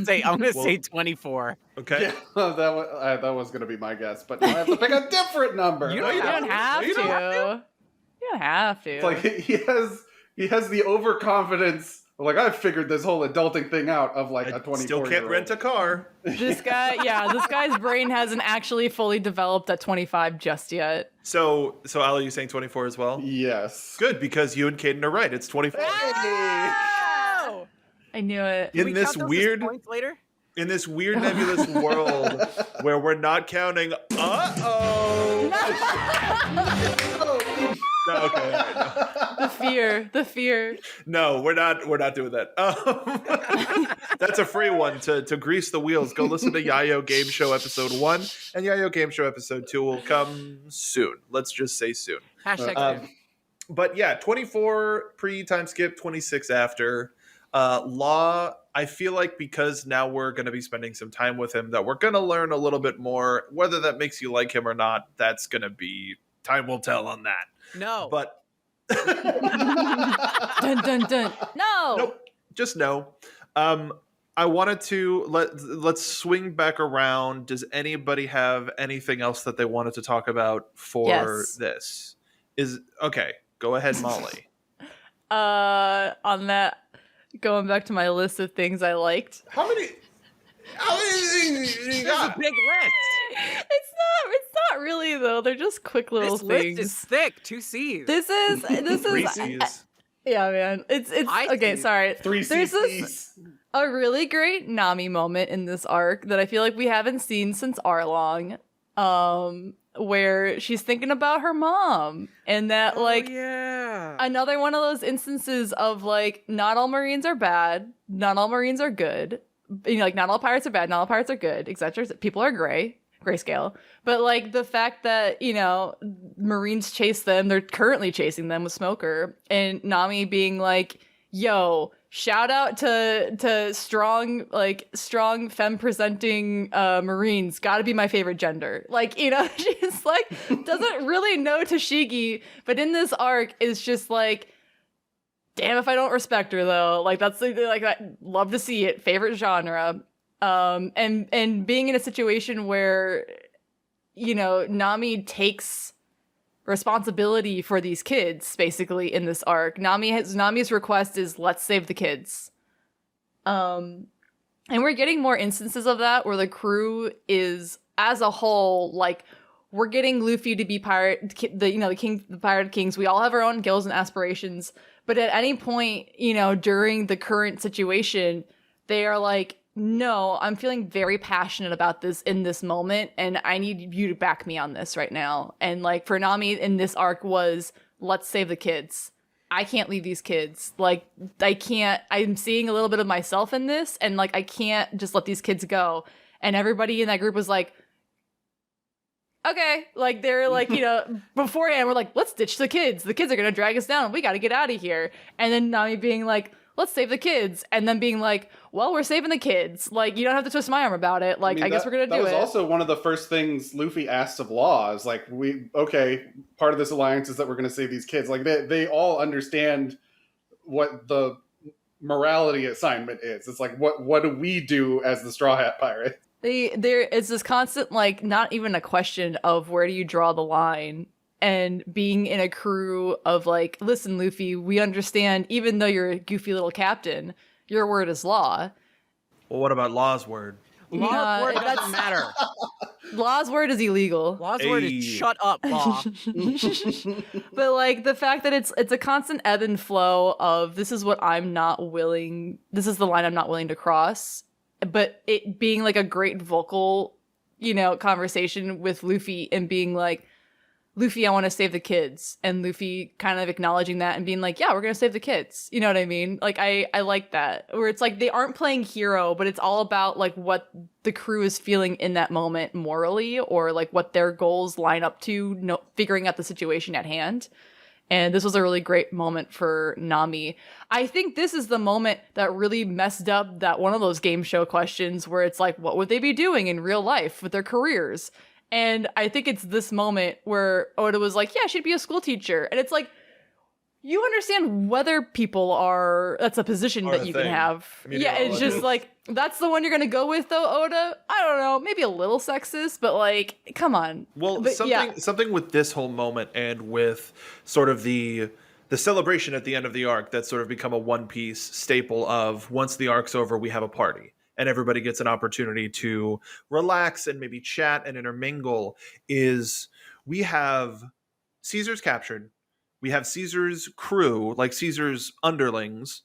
say 24. Okay. Yeah, that was going to be my guess, but now I have to pick a different number. You you don't have to. You don't You don't have to. It's like he has the overconfidence. Like, I've figured this whole adulting thing out of like a 24-year-old. Still can't rent a car. This guy's brain hasn't actually fully developed at 25 just yet. So Ali, you saying 24 as well? Yes. Good, because you and Caden are right. It's 24. Oh! I knew it. In this weird, points later. in this weird nebulous world where we're not counting. No, okay. All right, no. The fear. No, we're not doing that. That's a free one to grease the wheels. Go listen to Yayo Game Show episode 1, and Yayo Game Show episode 2 will come soon. Let's just say soon. Hashtag. But yeah, 24 pre-time skip, 26 after. Law, I feel like because now we're going to be spending some time with him, that we're going to learn a little bit more. Whether that makes you like him or not, that's going to be, time will tell on that. No. But Dun dun dun. No. nope. just know. I wanted to let's swing back around. Does anybody have anything else that they wanted to talk about for Yes. this? Is okay. Go ahead, Molly. On that, going back to my list of things I liked. How many things you There's a got? big list. It's not really though. They're just quick little This things. list is thick. 2 C's. This is Reese's. yeah, man. It's I okay. see. Sorry. 3 There's CCs. a really great Nami moment in this arc that I feel like we haven't seen since Arlong, where she's thinking about her mom, and that like yeah. another one of those instances of like not all Marines are bad, not all Marines are good. You know, like not all pirates are bad, not all pirates are good, etc. People are grayscale. But like the fact that, you know, Marines chase them, they're currently chasing them with Smoker, and Nami being like, yo, shout out to strong femme presenting Marines, gotta be my favorite gender. Like, you know, she's like doesn't really know Tashigi, but in this arc is just like, damn if I don't respect her though. Like that's like I love to see it. Favorite genre. And being in a situation where, you know, Nami takes responsibility for these kids basically in this arc. Nami's request is let's save the kids. And we're getting more instances of that where the crew is as a whole like we're getting Luffy to be the pirate kings. We all have our own goals and aspirations, but at any point, you know, during the current situation, they are like, no, I'm feeling very passionate about this in this moment, and I need you to back me on this right now. And like for Nami in this arc was, let's save the kids. I can't leave these kids. Like I'm seeing a little bit of myself in this, and like I can't just let these kids go. And everybody in that group was like, okay, like they're like, you know, beforehand we're like, let's ditch the kids. The kids are gonna drag us down. We gotta get out of here. And then Nami being like, let's save the kids. And then being like, well, we're saving the kids. Like, you don't have to twist my arm about it. Like, I guess we're gonna do it. That was also one of the first things Luffy asked of Law is like, part of this alliance is that we're gonna save these kids. Like they all understand what the morality assignment is. It's like, what do we do as the Straw Hat Pirate? There is this constant, like, not even a question of where do you draw the line, and being in a crew of like, listen, Luffy, we understand, even though you're a goofy little captain, your word is law. Well, what about Law's word? Law's word doesn't matter. Law's word is illegal. Law's word is shut up, Law. But like the fact that it's a constant ebb and flow of this is the line I'm not willing to cross. But it being like a great vocal, you know, conversation with Luffy and being like, Luffy, I want to save the kids. And Luffy kind of acknowledging that and being like, yeah, we're going to save the kids. You know what I mean? Like, I like that. Where it's like they aren't playing hero, but it's all about like what the crew is feeling in that moment morally, or like what their goals line up to, figuring out the situation at hand. And this was a really great moment for Nami. I think this is the moment that really messed up that one of those game show questions where it's like, what would they be doing in real life with their careers? And I think it's this moment where Oda was like, yeah, she'd be a school teacher. And it's like, you understand whether people are, that's a position that you can have. Yeah, it's just like, that's the one you're going to go with though, Oda? I don't know, maybe a little sexist, but like, come on. Well, but something with this whole moment and with sort of the celebration at the end of the arc that's sort of become a One Piece staple of once the arc's over, we have a party. And everybody gets an opportunity to relax and maybe chat and intermingle, is we have Caesar's captured. We have Caesar's crew, like Caesar's underlings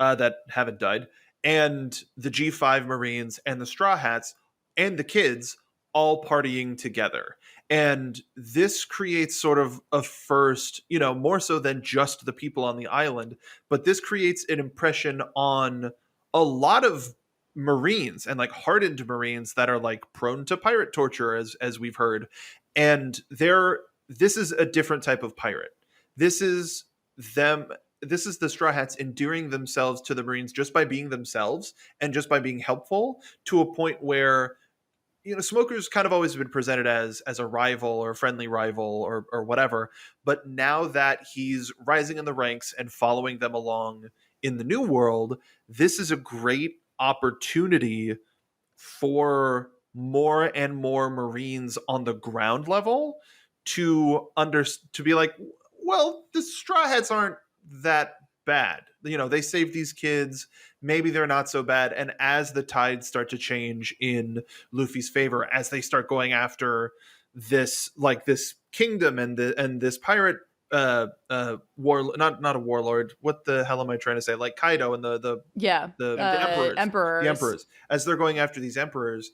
that haven't died, and the G5 Marines and the Straw Hats and the kids all partying together. And this creates sort of a first, you know, more so than just the people on the island, but this creates an impression on a lot of Marines and like hardened Marines that are like prone to pirate torture, as we've heard. And this is a different type of pirate. This is the Straw Hats endearing themselves to the Marines just by being themselves and just by being helpful, to a point where, you know, Smoker's kind of always been presented as a rival or a friendly rival or whatever. But now that he's rising in the ranks and following them along in the new world, this is a great opportunity for more and more Marines on the ground level to be like, well, the Straw Hats aren't that bad. You know, they saved these kids. Maybe they're not so bad. And as the tides start to change in Luffy's favor, as they start going after this kingdom and this pirate not a warlord. What the hell am I trying to say? Like Kaido and the emperors. The emperors. As they're going after these emperors,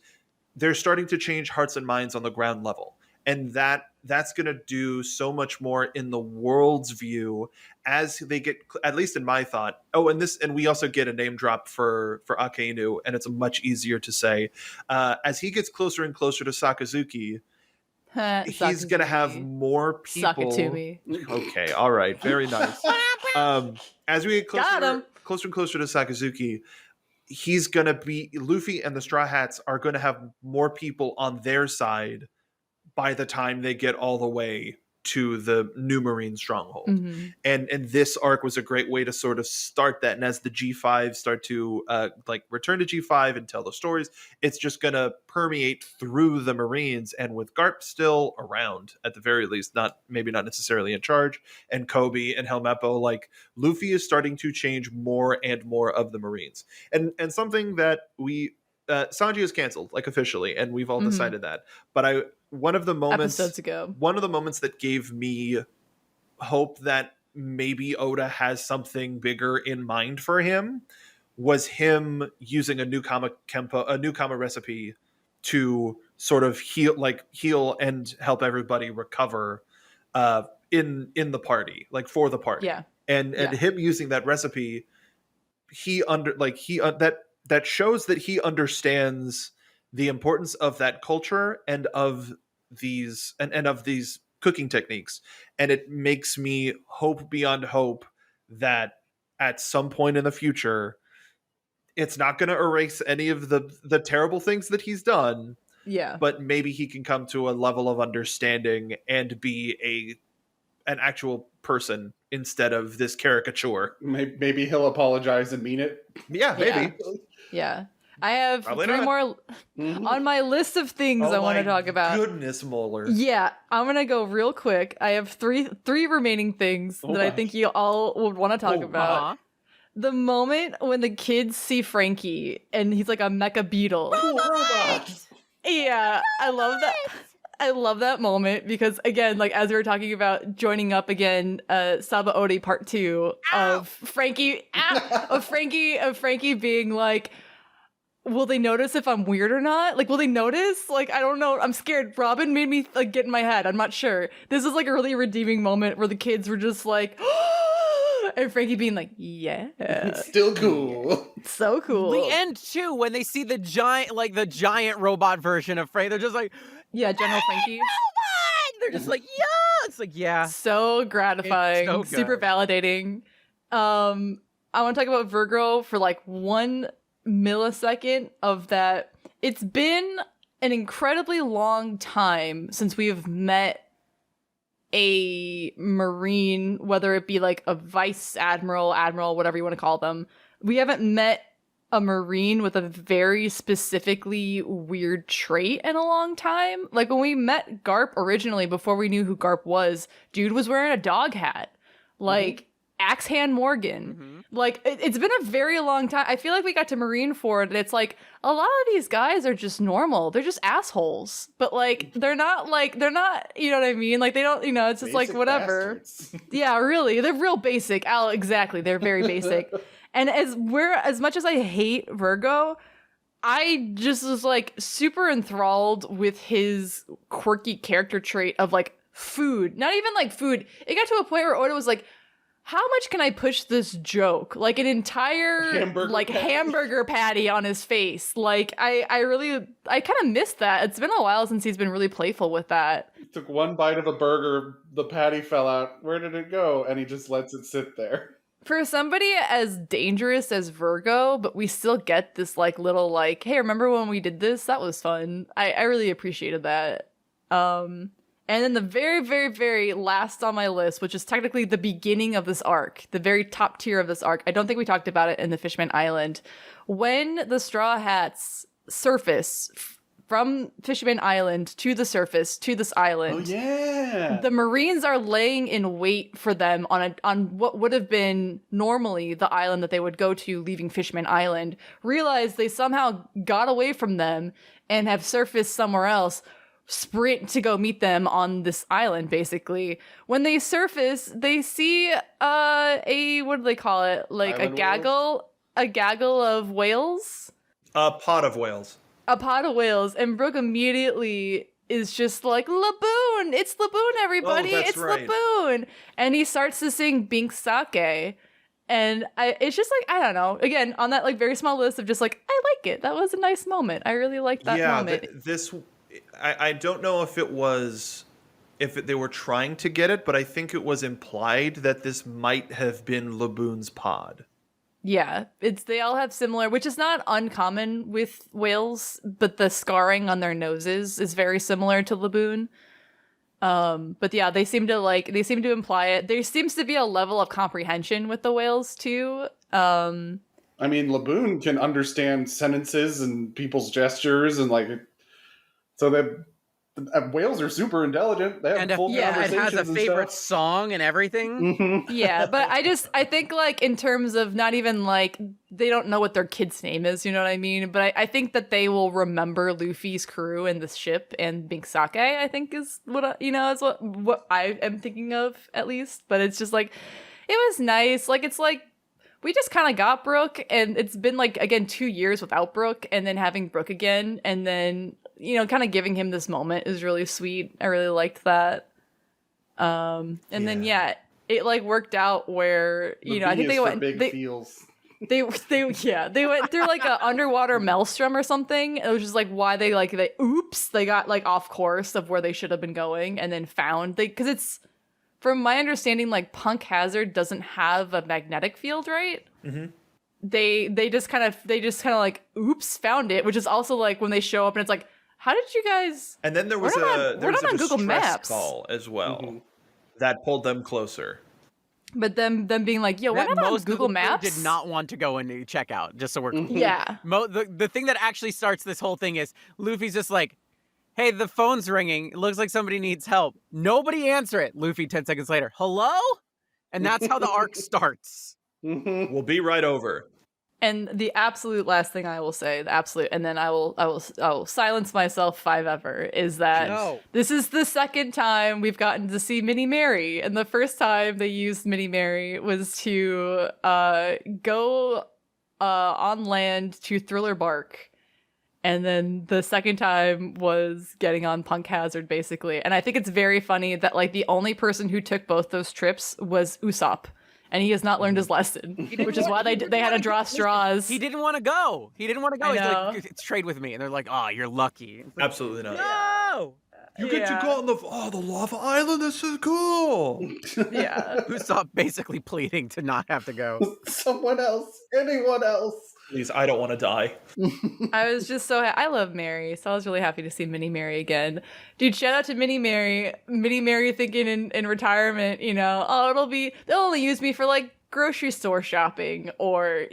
they're starting to change hearts and minds on the ground level. And that's going to do so much more in the world's view as they get, at least in my thought. Oh, and we also get a name drop for Akainu, and it's much easier to say. As he gets closer and closer to Sakazuki, he's going to have more people. Suck it to me. Okay, all right, very nice. As we get closer and closer to Sakazuki, he's going to be, Luffy and the Straw Hats are going to have more people on their side by the time they get all the way to the New Marine stronghold. Mm-hmm. And this arc was a great way to sort of start that. And as the G5 start to return to G5 and tell the stories, it's just going to permeate through the Marines. And with Garp still around, at the very least, maybe not necessarily in charge, and Kobe and Helmeppo, like Luffy is starting to change more and more of the Marines. And something that Sanji is canceled, like officially, and we've all decided that. But one of the moments that gave me hope that maybe Oda has something bigger in mind for him was him using a Newkama recipe to sort of heal and help everybody recover in the party, like for the party. Yeah. And him using that recipe, that shows that he understands the importance of that culture and of these and of these cooking techniques. And it makes me hope beyond hope that at some point in the future, it's not going to erase any of the terrible things that he's done. Yeah. But maybe he can come to a level of understanding and be an actual person instead of this caricature. Maybe he'll apologize and mean it. Yeah, maybe. Yeah. I have Probably three not. more on my list of things I want to talk about. Goodness, Moeller. Yeah, I'm gonna go real quick. I have three remaining things that I think you all would want to talk about. The moment when the kids see Frankie and he's like a mecha beetle. Robots! Yeah, I love that. I love that moment because again, like as we were talking about joining up again, Saba Ori Part 2 of Frankie, of Frankie being like, will they notice if I'm weird or not? Like, will they notice? Like, I don't know. I'm scared. Robin made me like get in my head. I'm not sure. This is like a really redeeming moment where the kids were just like, and Frankie being like, yeah, still cool. So cool. The end too, when they see the giant robot version of Frank, they're just like, yeah, General Frankie. Robot! They're just like, yeah. It's like, yeah. So gratifying. So super validating. I want to talk about Virgo for like 1 millisecond of that. It's been an incredibly long time since we have met a Marine, whether it be like a vice admiral, whatever you want to call them. We haven't met a Marine with a very specifically weird trait in a long time. Like when we met Garp originally, before we knew who Garp was, dude was wearing a dog hat. Like Axe Hand Morgan. Like it's been a very long time. I feel like we got to Marineford and it's like a lot of these guys are just normal. They're just assholes. But like they're not, you know what I mean? Like they don't, you know, it's just Basic like whatever. bastards. Yeah, really. They're real basic. Exactly. They're very basic. And as much as I hate Virgo, I just was like super enthralled with his quirky character trait of like food. Not even like food. It got to a point where Oda was like, how much can I push this joke? Like an entire hamburger patty on his face. Like I kind of missed that. It's been a while since he's been really playful with that. He took one bite of a burger, the patty fell out. Where did it go? And he just lets it sit there. For somebody as dangerous as Virgo, but we still get this like little like, hey, remember when we did this? That was fun. I really appreciated that. And And then the very, very, very last on my list, which is technically the beginning of this arc, the very top tier of this arc. I don't think we talked about it in the Fishman Island. When the Straw Hats surface from Fishman Island to the surface to this island, Oh yeah. the Marines are laying in wait for them on what would have been normally the island that they would go to leaving Fishman Island. Realize they somehow got away from them and have surfaced somewhere else. Sprint to go meet them on this island, basically. When they surface, they see a, what do they call it? Like Island a gaggle of whales? A pod of whales. A pod of whales. And Brooke immediately is just like, Laboon! It's Laboon, everybody! that's It's right. Laboon! And he starts to sing Bink Sake. And it's just like, I don't know. Again, on that like very small list of just like, I like it. That was a nice moment. I really liked that moment. I don't know if they were trying to get it, but I think it was implied that this might have been Laboon's pod. Yeah, they all have similar, which is not uncommon with whales, but the scarring on their noses is very similar to Laboon. But yeah, they seem to imply it. There seems to be a level of comprehension with the whales too. I mean, Laboon can understand sentences and people's gestures and like, so that whales are super intelligent. They have And full it conversations has a and favorite stuff. song and everything. Mhm. Yeah, but I think like in terms of not even like they don't know what their kid's name is, you know what I mean? But I think that they will remember Luffy's crew and the ship and Bink Sake, I think is what is what I am thinking of at least. But it's just like it was nice. Like it's like we just kind of got Brooke, and it's been like again 2 years without Brooke, and then having Brooke again, and then kind of giving him this moment is really sweet. I really liked that. And then it like worked out where I think they went feels. they went through like a underwater maelstrom or something. It was just like why they got like off course of where they should have been going, and then found because it's. From my understanding, like Punk Hazard doesn't have a magnetic field, right? Mm-hmm. They just kind of like found it, which is also like when they show up and it's like, how did you guys? And then there was we're not on Google distress Maps. call as well Mm-hmm. that pulled them closer. But them being like, yo, we're not on most Google of the crew Maps. did not want to go and check out. Just so we're clear. Yeah. The thing that actually starts this whole thing is Luffy's just like, hey, the phone's ringing. It looks like somebody needs help. Nobody answer it. Luffy 10 seconds later, hello? And that's how the arc starts. Mhm. We'll be right over. And the absolute last thing I will say, and then I will silence myself 5 ever, is that No. this is the second time we've gotten to see Minnie Mary. And the first time they used Minnie Mary was to go on land to Thriller Bark. And then the second time was getting on Punk Hazard, basically. And I think it's very funny that like the only person who took both those trips was Usopp. And he has not learned his lesson, which is why they had to draw straws. He didn't want to go. He's I like, know. trade with me. And they're like, oh, you're lucky. It's like, Absolutely not. no! You get to Yeah. go on the lava island. This is cool. Yeah. Usopp basically pleading to not have to go. Someone else, anyone else. Please, I don't want to die. I was just I love Mary, so I was really happy to see Minnie Mary again. Dude, shout out to Minnie Mary. Minnie Mary thinking in retirement, they'll only use me for like grocery store shopping or,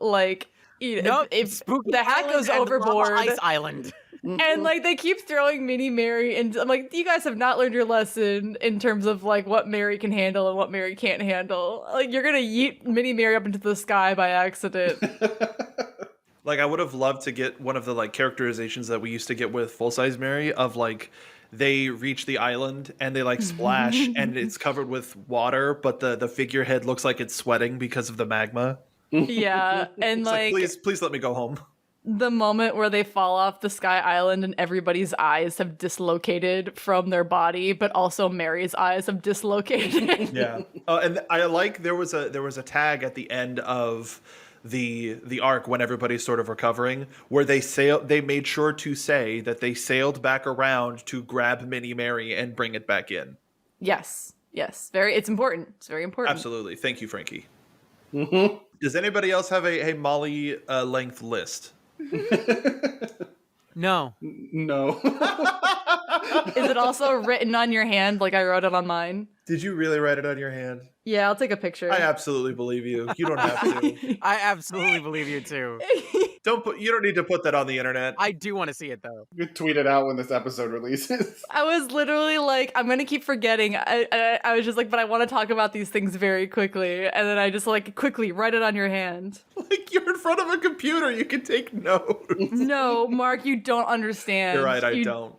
like, Nope, if Spooky the hat Island goes and Lava overboard. Ice Island. And like they keep throwing Minnie Mary, and I'm like, you guys have not learned your lesson in terms of like what Mary can handle and what Mary can't handle. Like you're gonna yeet Minnie Mary up into the sky by accident. Like I would have loved to get one of the like characterizations that we used to get with full size Mary of like they reach the island and they like splash and it's covered with water, but the figurehead looks like it's sweating because of the magma. Yeah, and It's like please let me go home. the moment where they fall off the Sky Island and everybody's eyes have dislocated from their body, but also Mary's eyes have dislocated. Yeah. And I like there was a tag at the end of the arc when everybody's sort of recovering where they made sure to say that they sailed back around to grab Minnie Mary and bring it back in. Yes. It's important. It's very important. Absolutely. Thank you, Frankie. Mm-hmm. Does anybody else have a Molly length list? No. No. Is it also written on your hand like I wrote it on mine? Did you really write it on your hand? Yeah, I'll take a picture. I absolutely believe you. You don't have to. I absolutely believe you too. You don't need to put that on the internet. I do want to see it though. You could tweet it out when this episode releases. I was literally like, I'm gonna keep forgetting. I was just like, but I want to talk about these things very quickly, and then I just like quickly write it on your hand. Like you're in front of a computer, you can take notes. No, Mark, you don't understand. You're right, I You- don't.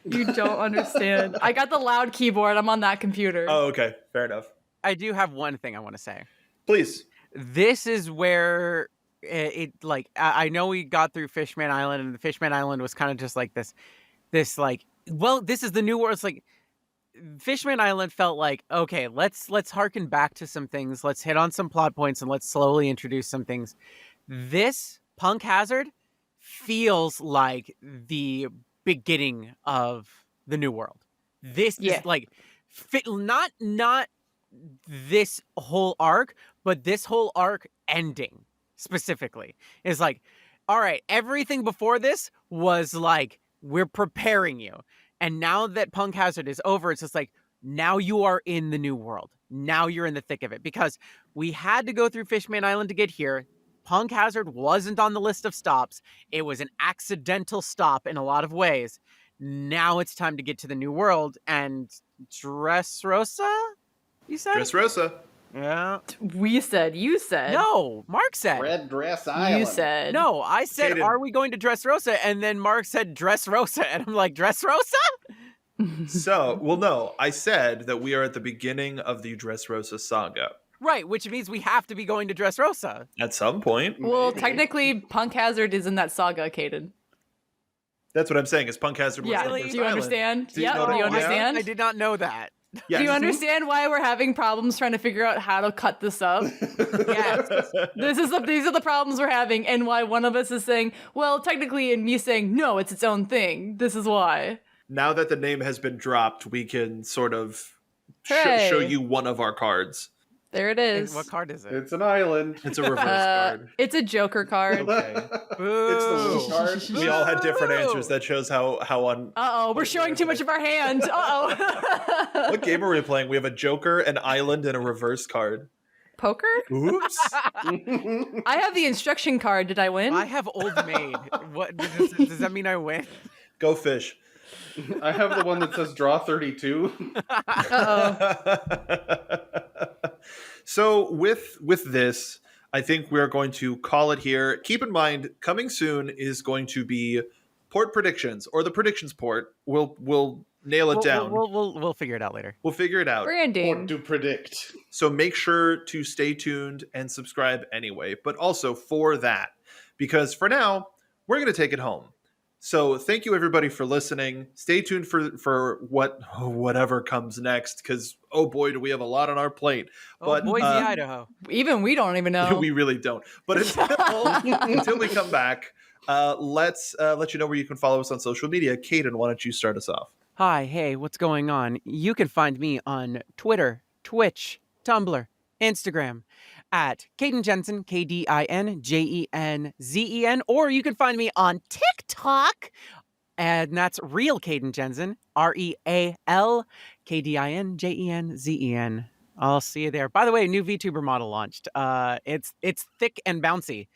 You don't understand. I got the loud keyboard. I'm on that computer. Oh, okay. Fair enough. I do have one thing I want to say. Please. This is where it like I know we got through Fishman Island, and the Fishman Island was kind of just like this like, well, this is the new world. It's like Fishman Island felt like, okay, let's harken back to some things, let's hit on some plot points, and let's slowly introduce some things. This Punk Hazard feels like the beginning of the new world. This Yeah. is like not this whole arc, but this whole arc ending specifically is like, all right, everything before this was like, we're preparing you. And now that Punk Hazard is over, it's just like, now you are in the new world. Now you're in the thick of it, because we had to go through Fishman Island to get here. Punk Hazard wasn't on the list of stops. It was an accidental stop in a lot of ways. Now it's time to get to the new world. And Dressrosa, you said? Dressrosa. Yeah. We said. You said. No, Mark said. Red Dress Island. You said. No, I said, Kaden. are we going to Dressrosa? And then Mark said Dressrosa. And I'm like, Dressrosa? So, well, no, I said that we are at the beginning of the Dressrosa saga. Right, which means we have to be going to Dressrosa. At some point. Well, Maybe. technically, Punk Hazard is in that saga, Caden. That's what I'm saying, is Punk Hazard was Yeah. the Really? first Do you island. understand? Do you Yep. know Do you that? understand? I did not know that. Yes. Do you understand why we're having problems trying to figure out how to cut this up? Yes. These are the problems we're having, and why one of us is saying, well, technically, and me saying, no, it's its own thing. This is why. Now that the name has been dropped, we can sort of Hooray. show you one of our cards. There it is. What card is it? It's an island. It's a reverse card. It's a Joker card. Okay. It's the blue card. We all had different Boo! answers. That shows how on. Uh-oh, we're showing too much of our hand. Uh-oh. What game are we playing? We have a Joker, an island, and a reverse card. Poker? Oops. I have the instruction card. Did I win? I have Old Maid. What does that mean? I win? Go fish. I have the one that says draw 32. Uh-oh. So with this, I think we're going to call it here. Keep in mind, coming soon is going to be port predictions, or the predictions port. We'll nail it down. We'll figure it out later. We'll figure it out. Or Branding. to predict. So make sure to stay tuned and subscribe anyway, but also for that, because for now, we're going to take it home. So thank you everybody for listening. Stay tuned for whatever comes next, because oh boy, do we have a lot on our plate. But Boise, Idaho. Even we don't even know. we really don't. But until we come back, let's let you know where you can follow us on social media. Caden, why don't you start us off? Hi, hey, what's going on? You can find me on Twitter, Twitch, Tumblr, Instagram at Caden Jensen, KDINJENZEN, or you can find me on TikTok, and that's Real Caden Jensen, REAL KDINJENZEN. I'll see you there. By the way, new VTuber model launched. It's thick and bouncy.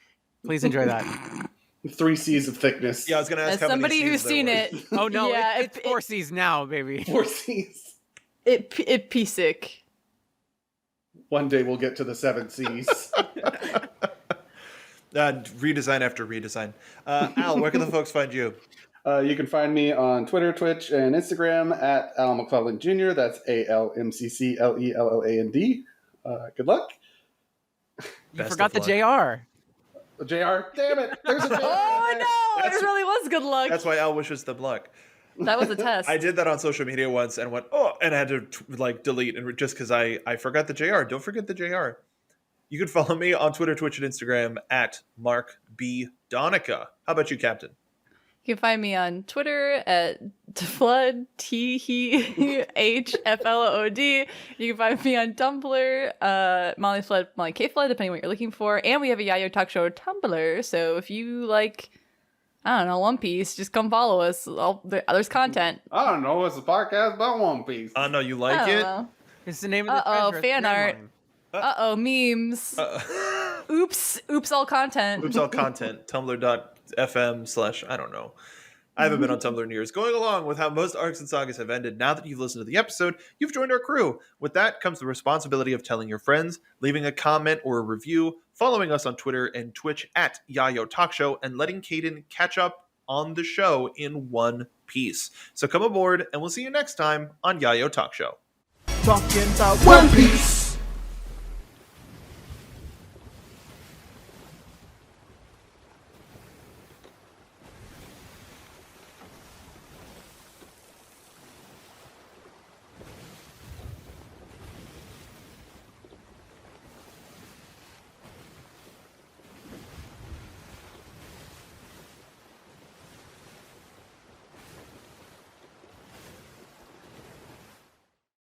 Please enjoy that. 3 C's of thickness. Yeah, I was going to ask As how many somebody C's who's there seen were. it, Oh no, yeah, it's 4 C's now, baby. 4 C's. it pee sick. One day we'll get to the 7 C's. Redesign after redesign. Al, where can the folks find you? You can find me on Twitter, Twitch, and Instagram at Al McClelland Jr. That's ALMCCLELLAND. Good luck. You Best forgot of the JR. JR. Damn it. There's a JR. Oh no! That's- It really was good luck. That's why Al wishes them luck. That was a test. I did that on social media once and went, oh, and I had to delete, and just because I forgot the JR. Don't forget the JR. You can follow me on Twitter, Twitch, and Instagram at Mark B. Donica. How about you, Captain? You can find me on Twitter at Flood, THFLOD. You can find me on Tumblr, Molly Flood, Molly K Flood, depending on what you're looking for. And we have a Yayo Talk Show Tumblr. So if you like I don't know, One Piece. Just come follow us. There's content. I don't know. It's a podcast about One Piece. I know you I like don't it. know. It's the name of the Uh-oh, treasure. It's the fan Grand art. Line. Memes. Oops, all content. Oops, all content. Tumblr.fm/ I don't know. I haven't been on Tumblr in years. Going along with how most arcs and sagas have ended, now that you've listened to the episode, you've joined our crew. With that comes the responsibility of telling your friends, leaving a comment or a review, following us on Twitter and Twitch at Yayo Talk Show, and letting Caden catch up on the show in one piece. So come aboard, and we'll see you next time on Yayo Talk Show. Talking about One Piece.